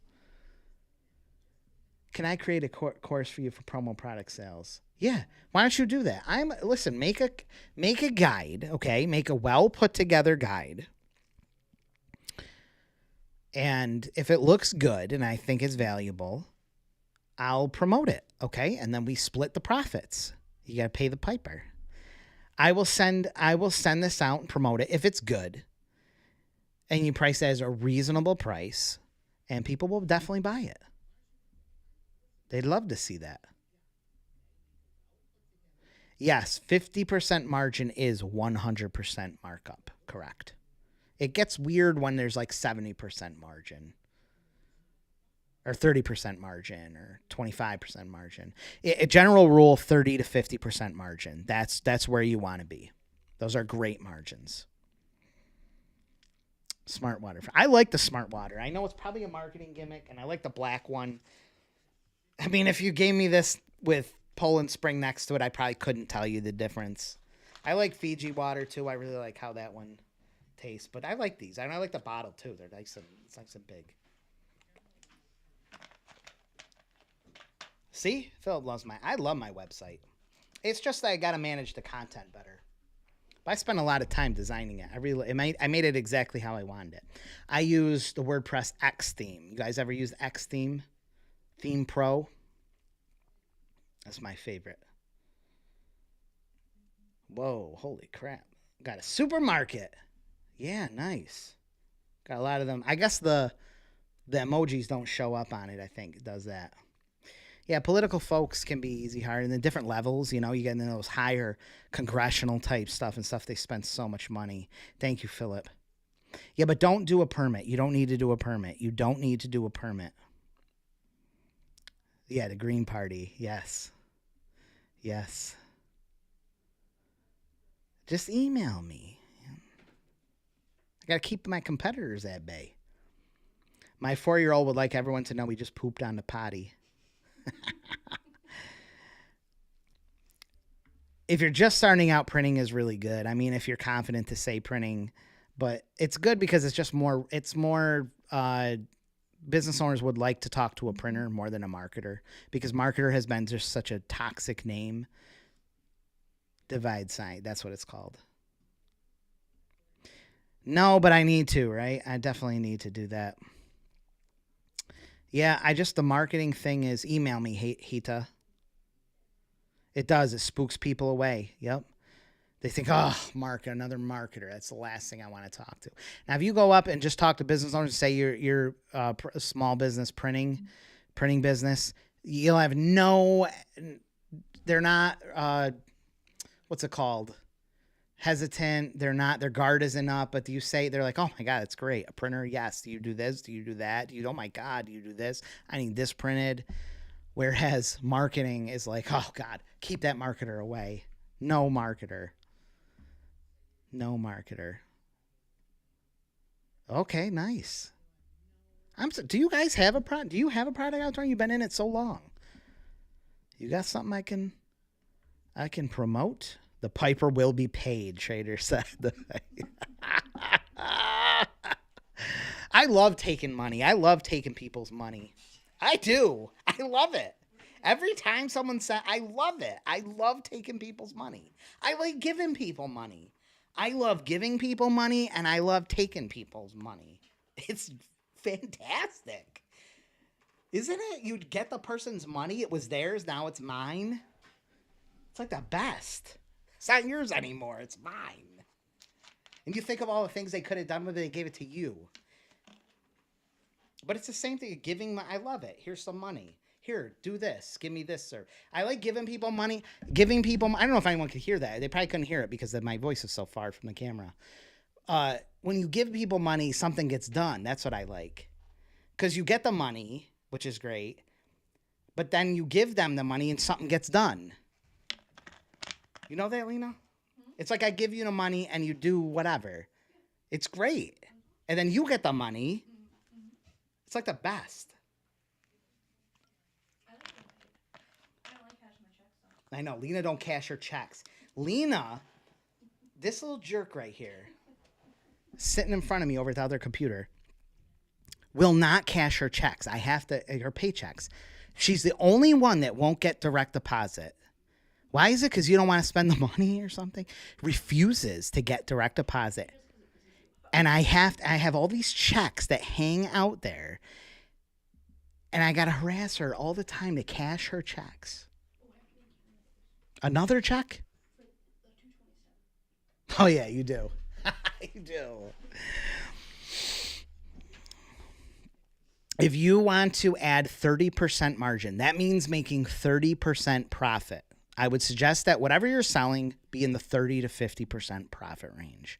Can I create a course for you for promo product sales? Yeah. Why don't you do that? Listen, make a guide, okay? Make a well put together guide. And if it looks good and I think it's valuable, I'll promote it, okay? And then we split the profits. You got to pay the piper. I will send this out and promote it if it's good. And you price it as a reasonable price, and people will definitely buy it. They'd love to see that. Yes, 50% margin is 100% markup, correct. It gets weird when there's like 70% margin or 30% margin or 25% margin. A general rule, 30 to 50% margin. That's where you want to be. Those are great margins. Smart water. I like the smart water. I know it's probably a marketing gimmick, and I like the black one. I mean, if you gave me this with Poland Spring next to it, I probably couldn't tell you the difference. I like Fiji water, too. I really like how that one tastes. But I like these. And I like the bottle, too. They're nice and big. See? Philip loves I love my website. It's just that I got to manage the content better. But I spent a lot of time designing it. I made it exactly how I wanted it. I used the WordPress X theme. You guys ever use X theme? Theme Pro? That's my favorite. Whoa, holy crap. Got a supermarket. Yeah, nice. Got a lot of them. I guess the emojis don't show up on it, I think. It does that. Yeah, political folks can be easy hard. And the different levels, you get into those higher congressional type stuff and stuff. They spend so much money. Thank you, Philip. Yeah, but don't do a permit. You don't need to do a permit. You don't need to do a permit. Yeah, the Green Party. Yes. Yes. Just email me. I got to keep my competitors at bay. My 4-year-old would like everyone to know we just pooped on the potty. If you're just starting out, printing is really good. I mean, if you're confident to say printing, but it's good because it's more business owners would like to talk to a printer more than a marketer, because marketer has been just such a toxic name. Divide sign. That's what it's called. No, but I need to, right? I definitely need to do that. Yeah, the marketing thing is email me, Hita. It does. It spooks people away. Yep. They think, oh, another marketer. That's the last thing I want to talk to. Now, if you go up and just talk to business owners and say you're a small business printing business, you'll have they're not, what's it called? Hesitant. They're not, their guard isn't up, but they're like, oh my God, it's great. A printer. Yes. Do you do this? Do you do that? Oh my God, do you do this? I need this printed. Whereas marketing is like, oh God, keep that marketer away. No marketer. Okay, nice. Do you guys have a product? Do you have a product out there? You've been in it so long. You got something I can promote? The piper will be paid, Trader said. I love taking money. I love taking people's money. I do. I love it. Every time someone says, I love it. I love taking people's money. I like giving people money. I love giving people money, and I love taking people's money. It's fantastic. Isn't it? You'd get the person's money. It was theirs. Now it's mine. It's like the best. It's not yours anymore. It's mine. And you think of all the things they could have done with it. They gave it to you. But it's the same thing. I love it. Here's some money. Here, do this. Give me this, sir. I like giving people money. I don't know if anyone could hear that. They probably couldn't hear it because my voice is so far from the camera. When you give people money, something gets done. That's what I like. Because you get the money, which is great. But then you give them the money and something gets done. You know that, Lena? Mm-hmm. It's like I give you the money and you do whatever. It's great. And then you get the money. Mm-hmm. It's like the best. I know. Lena don't cash her checks. Lena, this little jerk right here. sitting in front of me over at the other computer, will not cash her checks. I have to, her paychecks. She's the only one that won't get direct deposit. Why is it? Because you don't want to spend the money or something? Refuses to get direct deposit. And I have all these checks that hang out there. And I got to harass her all the time to cash her checks. Another check? Oh, yeah, you do. You do. If you want to add 30% margin, that means making 30% profit. I would suggest that whatever you're selling be in the 30 to 50% profit range.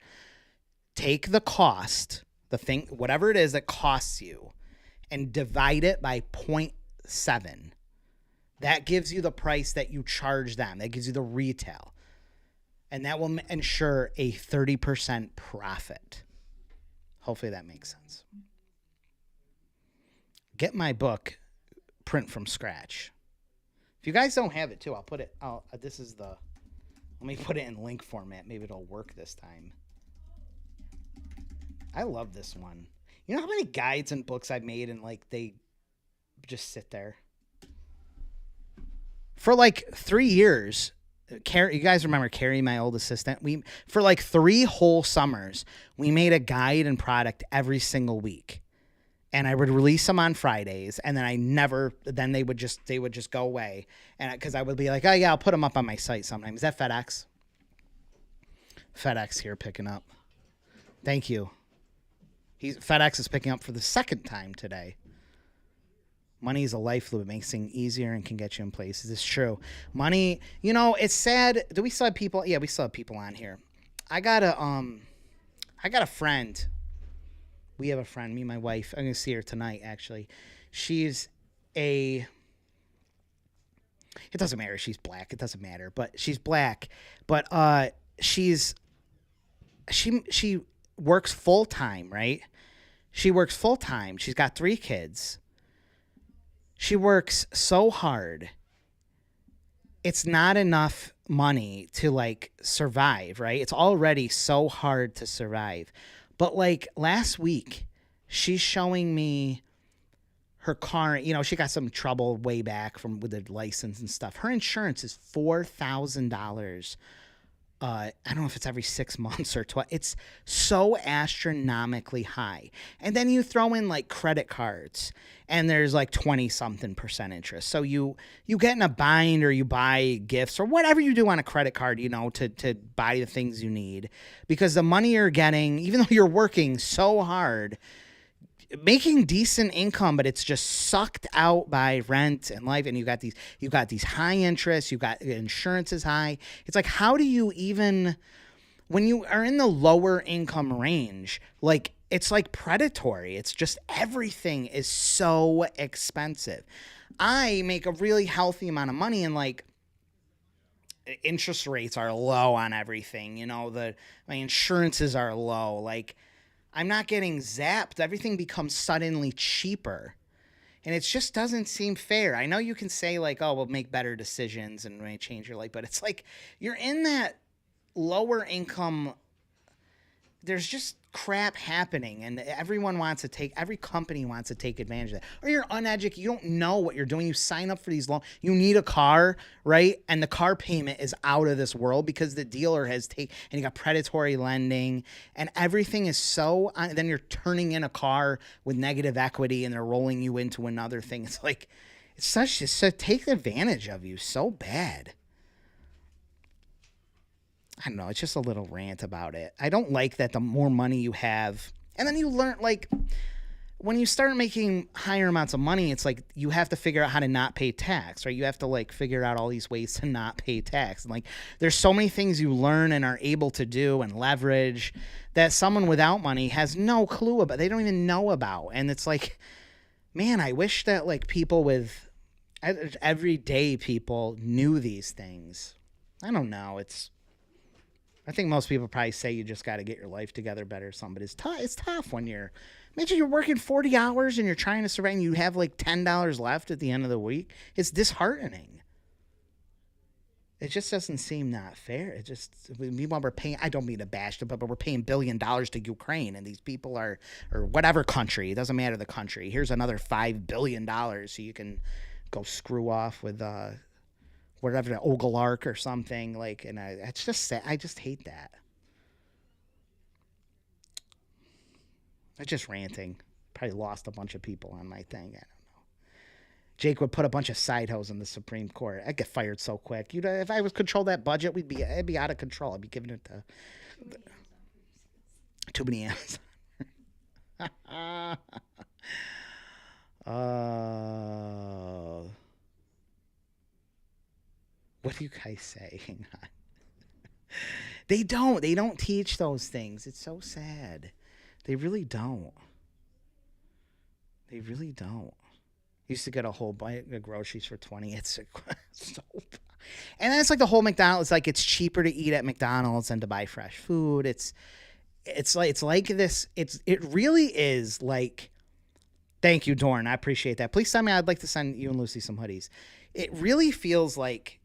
Take the cost, the thing, whatever it is that costs you, and divide it by 0.7. That gives you the price that you charge them. That gives you the retail. And that will ensure a 30% profit. Hopefully that makes sense. Get my book, Print from Scratch. If you guys don't have it too, I'll put it, this is the, let me put it in link format. Maybe it'll work this time. I love this one. You know how many guides and books I've made and like they just sit there? For like 3 years, Carrie, you guys remember Carrie, my old assistant? For like 3 whole summers, we made a guide and product every single week. And I would release them on Fridays, and then they would just go away. And because I would be like, oh yeah, I'll put them up on my site sometime. Is that FedEx? FedEx here picking up. Thank you. FedEx is picking up for the second time today. Money is a life fluid. It makes things easier and can get you in places. It's true. Money, it's sad. Do we still have people? Yeah, we still have people on here. I got a friend. We have a friend, me and my wife. I'm going to see her tonight, actually. It doesn't matter. She's black. It doesn't matter. But she's black. But she works full-time, right? She works full-time. She's got 3 kids. She works so hard. It's not enough money to, like, survive, right? It's already so hard to survive. But like last week, she's showing me her car. She got some trouble way back with the license and stuff. Her insurance is $4,000. I don't know if it's every 6 months or 12. It's so astronomically high. And then you throw in like credit cards and there's like 20-something% interest. So you get in a bind or you buy gifts or whatever you do on a credit card, to buy the things you need, because the money you're getting, even though you're working so hard, making decent income, but it's just sucked out by rent and life. And you've got these high interests, you've got insurance is high. It's like, how do you even, when you are in the lower income range, like it's like predatory. It's just everything is so expensive. I make a really healthy amount of money and like interest rates are low on everything. My insurances are low. Like, I'm not getting zapped. Everything becomes suddenly cheaper. And it just doesn't seem fair. I know you can say like, oh, we'll make better decisions and may change your life. But it's like you're in that lower income. There's just crap happening. And every company wants to take advantage of that. Or you're uneducated. You don't know what you're doing. You sign up for these loans. You need a car, right? And the car payment is out of this world because the dealer and you got predatory lending and everything is so, then you're turning in a car with negative equity and they're rolling you into another thing. It's like, so take advantage of you so bad. I don't know. It's just a little rant about it. I don't like that the more money you have, and then you learn, like, when you start making higher amounts of money, it's like you have to figure out how to not pay tax, right? You have to, like, figure out all these ways to not pay tax. And, like, there's so many things you learn and are able to do and leverage that someone without money has no clue about. They don't even know about. And it's like, man, I wish that, like, everyday people knew these things. I don't know. I think most people probably say you just got to get your life together better or something, but it's tough when imagine you're working 40 hours and you're trying to survive and you have like $10 left at the end of the week. It's disheartening. It just doesn't seem not fair. It just, meanwhile, we're paying, I don't mean to bash them, but we're paying $1 billion to Ukraine, and these people are, or whatever country, it doesn't matter the country. Here's another $5 billion so you can go screw off with whatever, the oligarch or something. Like, and it's just sad. I just hate that. I'm just ranting. Probably lost a bunch of people on my thing. I don't know. Jake would put a bunch of side hoes in the Supreme Court. I'd get fired so quick. You know, if I was control that budget, it'd be out of control. I'd be giving it to too many Amazon. What do you guys say? Hang on. They don't teach those things. It's so sad. They really don't. They really don't. Used to get a whole bite of groceries for 20. It's so, and then it's like the whole McDonald's. Like, it's cheaper to eat at McDonald's than to buy fresh food. It's like this. It really is like. Thank you, Dorn. I appreciate that. Please tell me. I'd like to send you and Lucy some hoodies. It really feels like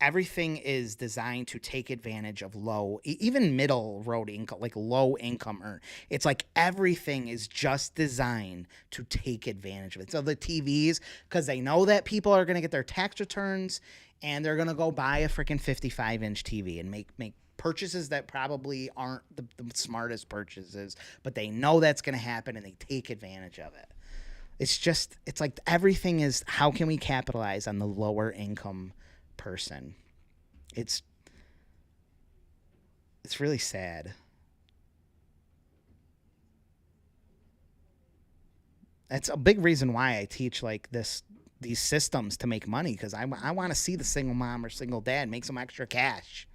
everything is designed to take advantage of even middle road income, like low income earn. It's like everything is just designed to take advantage of it. So the TVs, because they know that people are going to get their tax returns and they're going to go buy a freaking 55-inch TV and make purchases that probably aren't the smartest purchases, but they know that's going to happen and they take advantage of it. It's like everything is, how can we capitalize on the lower income person? It's really sad. That's a big reason why I teach like these systems to make money, because I want to see the single mom or single dad make some extra cash.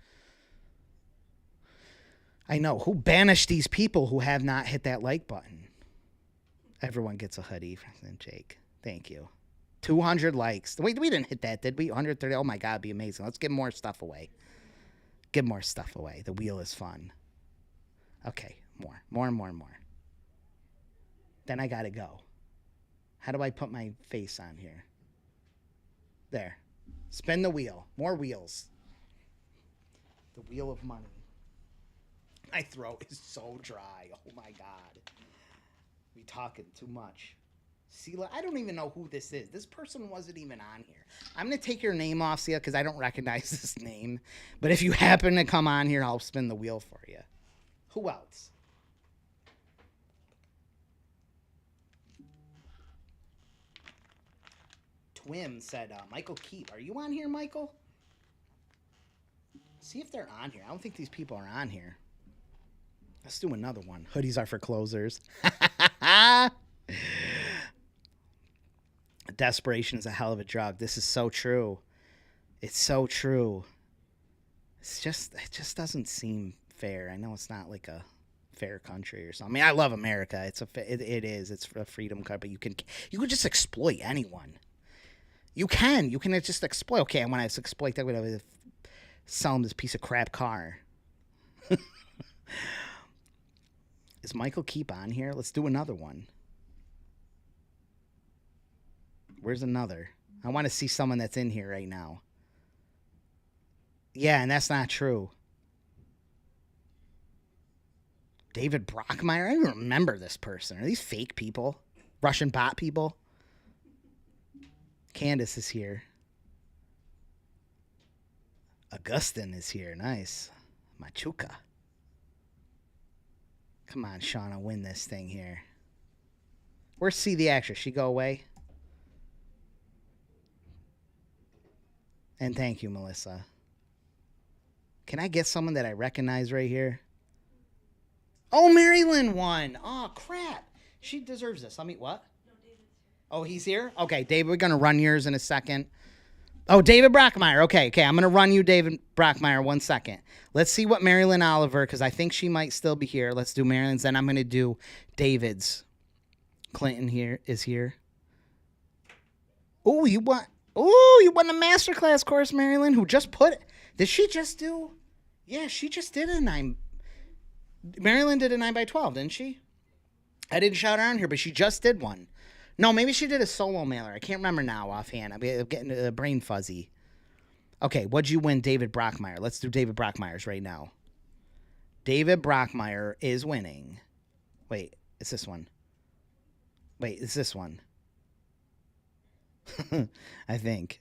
I know. Who banished these people who have not hit that like button? Everyone gets a hoodie from Jake. Thank you. 200 likes. Wait, we didn't hit that, did we? 130. Oh my God, it'd be amazing. Let's give more stuff away. Give more stuff away. The wheel is fun. Okay, more. Then I gotta go. How do I put my face on here? There. Spin the wheel. More wheels. The wheel of money. My throat is so dry. Oh my God. We talking too much. Sela, I don't even know who this is. This person wasn't even on here. I'm going to take your name off, Sela, because I don't recognize this name. But if you happen to come on here, I'll spin the wheel for you. Who else? Twim said, Michael Keep. Are you on here, Michael? See if they're on here. I don't think these people are on here. Let's do another one. Hoodies are for closers. Desperation is a hell of a drug. This is so true. It's so true. It just doesn't seem fair. I know it's not like a fair country or something. I mean, I love America. It's a freedom country, but you could just exploit anyone. You can just exploit. Okay, I want to exploit that. I'm going to sell him this piece of crap car. Is Michael Keep on here? Let's do another one. Where's another? I want to see someone that's in here right now. Yeah, and that's not true. David Brockmeyer? I don't even remember this person. Are these fake people? Russian bot people? Candace is here. Augustin is here. Nice. Machuca. Come on, Shauna, win this thing here. Where's C the actress? She go away? And thank you, Melissa. Can I get someone that I recognize right here? Oh, Marilyn won. Oh, crap. She deserves this. Let me, what? No, David's here. Oh, he's here? Okay, David, we're going to run yours in a second. Oh, David Brockmeyer. Okay, I'm going to run you, David Brockmeyer, 1 second. Let's see what Marilyn Oliver, because I think she might still be here. Let's do Marilyn's, then I'm going to do David's. Clinton is here. Oh, you won the masterclass course, Marilyn, who just put it. Did she just do? Yeah, she just did a 9. Marilyn did a 9x12, didn't she? I didn't shout her on here, but she just did one. No, maybe she did a solo mailer. I can't remember now offhand. I'm getting a brain fuzzy. Okay, what'd you win, David Brockmeyer? Let's do David Brockmeyer's right now. David Brockmeyer is winning. Wait, it's this one. Wait, it's this one. I think.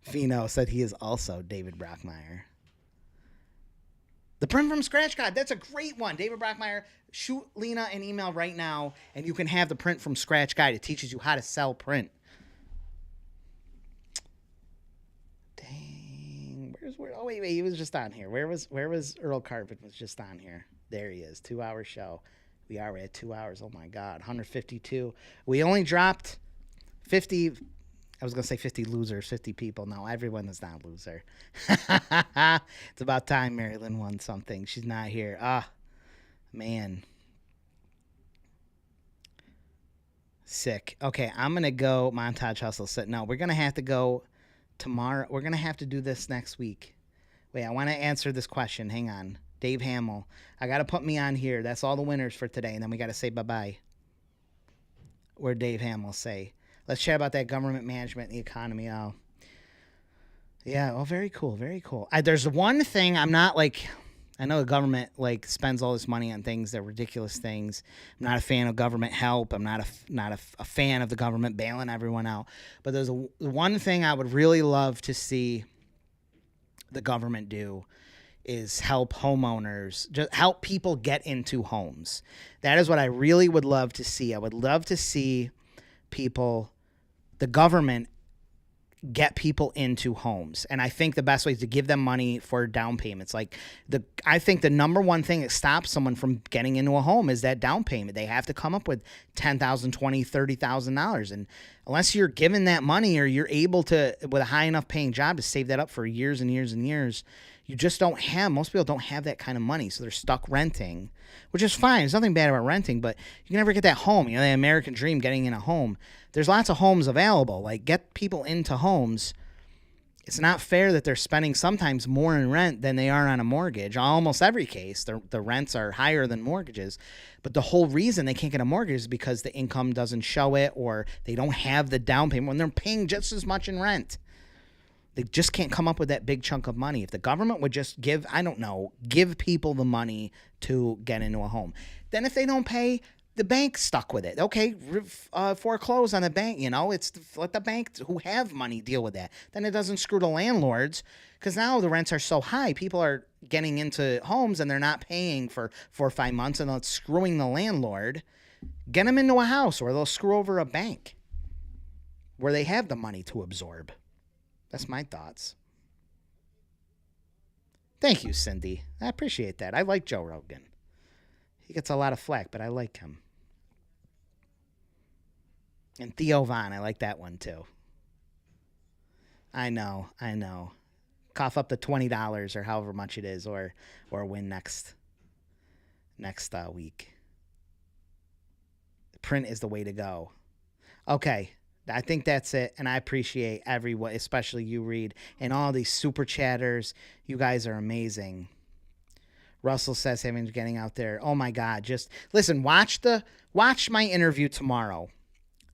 Fino said he is also David Brockmeyer. The print from scratch guide. That's a great one. David Brockmeyer, shoot Lena an email right now, and you can have the print from scratch guide. It teaches you how to sell print. Dang. Oh, wait. He was just on here. Where was Earl Carpet? Was just on here. There he is. 2-hour show. We are at 2 hours. Oh, my God. 152. We only dropped 50. I was going to say 50 losers, 50 people. No, everyone is not a loser. It's about time Marilyn won something. She's not here. Ah, man. Sick. Okay, I'm going to go Montage Hustle. No, we're going to have to go tomorrow. We're going to have to do this next week. Wait, I want to answer this question. Hang on. Dave Hamill. I got to put me on here. That's all the winners for today, and then we got to say bye-bye. Where'd Dave Hamill say? Let's chat about that government management and the economy. Oh, yeah. Oh, very cool. Very cool. There's one thing I'm not like. I know the government like spends all this money on things that are ridiculous things. I'm not a fan of government help. I'm not a fan of the government bailing everyone out. But there's one thing I would really love to see the government do is help homeowners, just help people get into homes. That is what I really would love to see. I would love to see people, the government, get people into homes. And I think the best way is to give them money for down payments. I think the number one thing that stops someone from getting into a home is that down payment. They have to come up with $10,000, $20,000, $30,000. And unless you're given that money or you're able to, with a high enough paying job, to save that up for years and years and years, you just don't have, most people don't have that kind of money. So they're stuck renting, which is fine. There's nothing bad about renting, but you can never get that home. You know, the American dream, getting in a home. There's lots of homes available. Like, get people into homes. It's not fair that they're spending sometimes more in rent than they are on a mortgage. Almost every case, the rents are higher than mortgages. But the whole reason they can't get a mortgage is because the income doesn't show it, or they don't have the down payment when they're paying just as much in rent. They just can't come up with that big chunk of money. If the government would just give people the money to get into a home. Then if they don't pay, the bank's stuck with it. Okay, foreclose on the bank. You know, let the bank who have money deal with that. Then it doesn't screw the landlords, because now the rents are so high. People are getting into homes and they're not paying for 4 or 5 months, and it's screwing the landlord. Get them into a house, or they'll screw over a bank where they have the money to absorb. That's my thoughts. Thank you, Cindy. I appreciate that. I like Joe Rogan. He gets a lot of flack, but I like him. And Theo Von, I like that one too. I know. Cough up the $20 or however much it is, or win next week. Print is the way to go. Okay. I think that's it, and I appreciate everyone, especially you, Reed, and all these super chatters. You guys are amazing. Russell says getting out there. Oh my God! Just listen. Watch my interview tomorrow.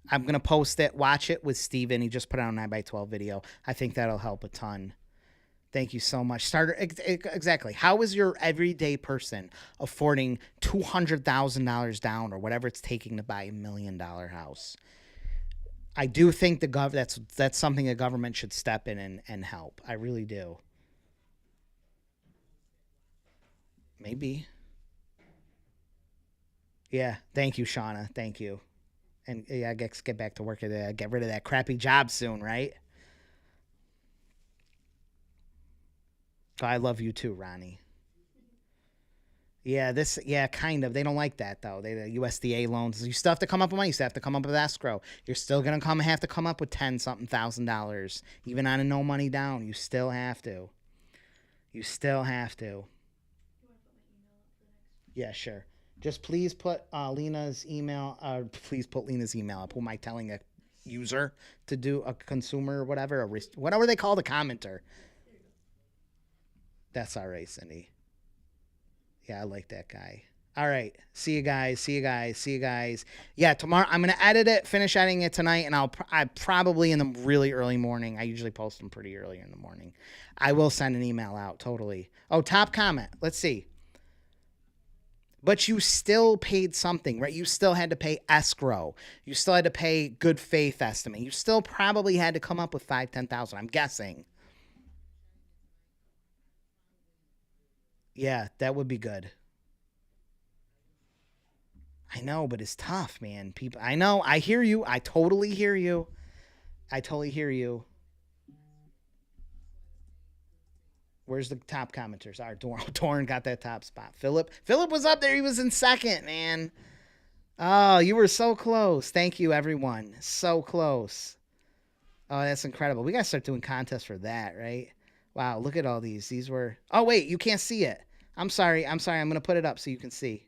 I'm gonna post it. Watch it with Steven. He just put out a 9x12 video. I think that'll help a ton. Thank you so much. Exactly. How is your everyday person affording $200,000 down, or whatever it's taking to buy $1 million house? I do think that's something the government should step in and help. I really do. Maybe. Yeah. Thank you, Shauna. Thank you. And yeah, I guess get back to work. Get rid of that crappy job soon, right? I love you too, Ronnie. Yeah, kind of. They don't like that, though. The USDA loans. You still have to come up with money. You still have to come up with escrow. You're still going to have to come up with $10-something thousand. Even on a no money down. You still have to. Yeah, sure. Just please put Lena's email. Please put Lena's email up. Who am I telling a user to do, a consumer or whatever? Whatever they call the commenter. That's all right, Cindy. Yeah, I like that guy. All right. See you guys. See you guys. See you guys. Yeah, tomorrow I'm going to edit it, finish editing it tonight, and I probably in the really early morning. I usually post them pretty early in the morning. I will send an email out, totally. Oh, top comment. Let's see. But you still paid something, right? You still had to pay escrow. You still had to pay good faith estimate. You still probably had to come up with $10,000, I'm guessing. Yeah, that would be good. I know, but it's tough, man. People, I know. I hear you. I totally hear you. I totally hear you. Where's the top commenters? Our Dorn got that top spot. Philip was up there. He was in second, man. Oh, you were so close. Thank you, everyone. So close. Oh, that's incredible. We got to start doing contests for that, right? Wow, look at all these. These were... Oh, wait, you can't see it. I'm sorry. I'm going to put it up so you can see.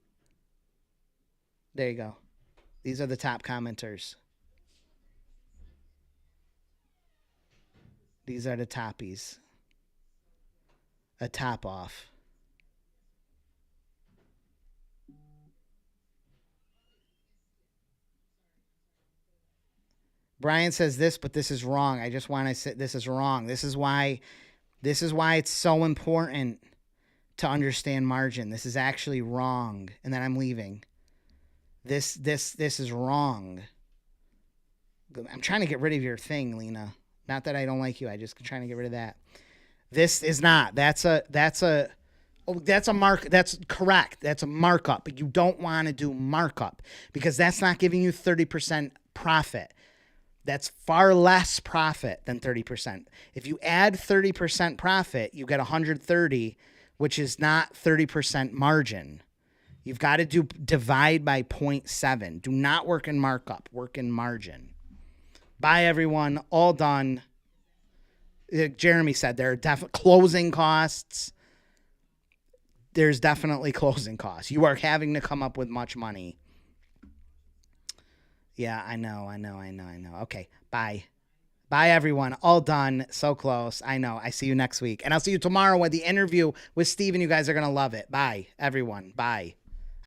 There you go. These are the top commenters. These are the toppies. A top off. Brian says this, but this is wrong. I just want to say this is wrong. This is why it's so important to understand margin. This is actually wrong. And then I'm leaving. This is wrong. I'm trying to get rid of your thing, Lena. Not that I don't like you. I just trying to get rid of that. This is not. That's a mark. That's correct. That's a markup. But you don't want to do markup because that's not giving you 30% profit. That's far less profit than 30%. If you add 30% profit, you get 130, which is not 30% margin. You've got to divide by 0.7. Do not work in markup. Work in margin. Bye, everyone. All done. Jeremy said there are definitely closing costs. There's definitely closing costs. You are having to come up with much money. Yeah, I know. Okay, bye. Bye, everyone. All done. So close. I know. I see you next week. And I'll see you tomorrow with the interview with Steven. You guys are going to love it. Bye, everyone. Bye.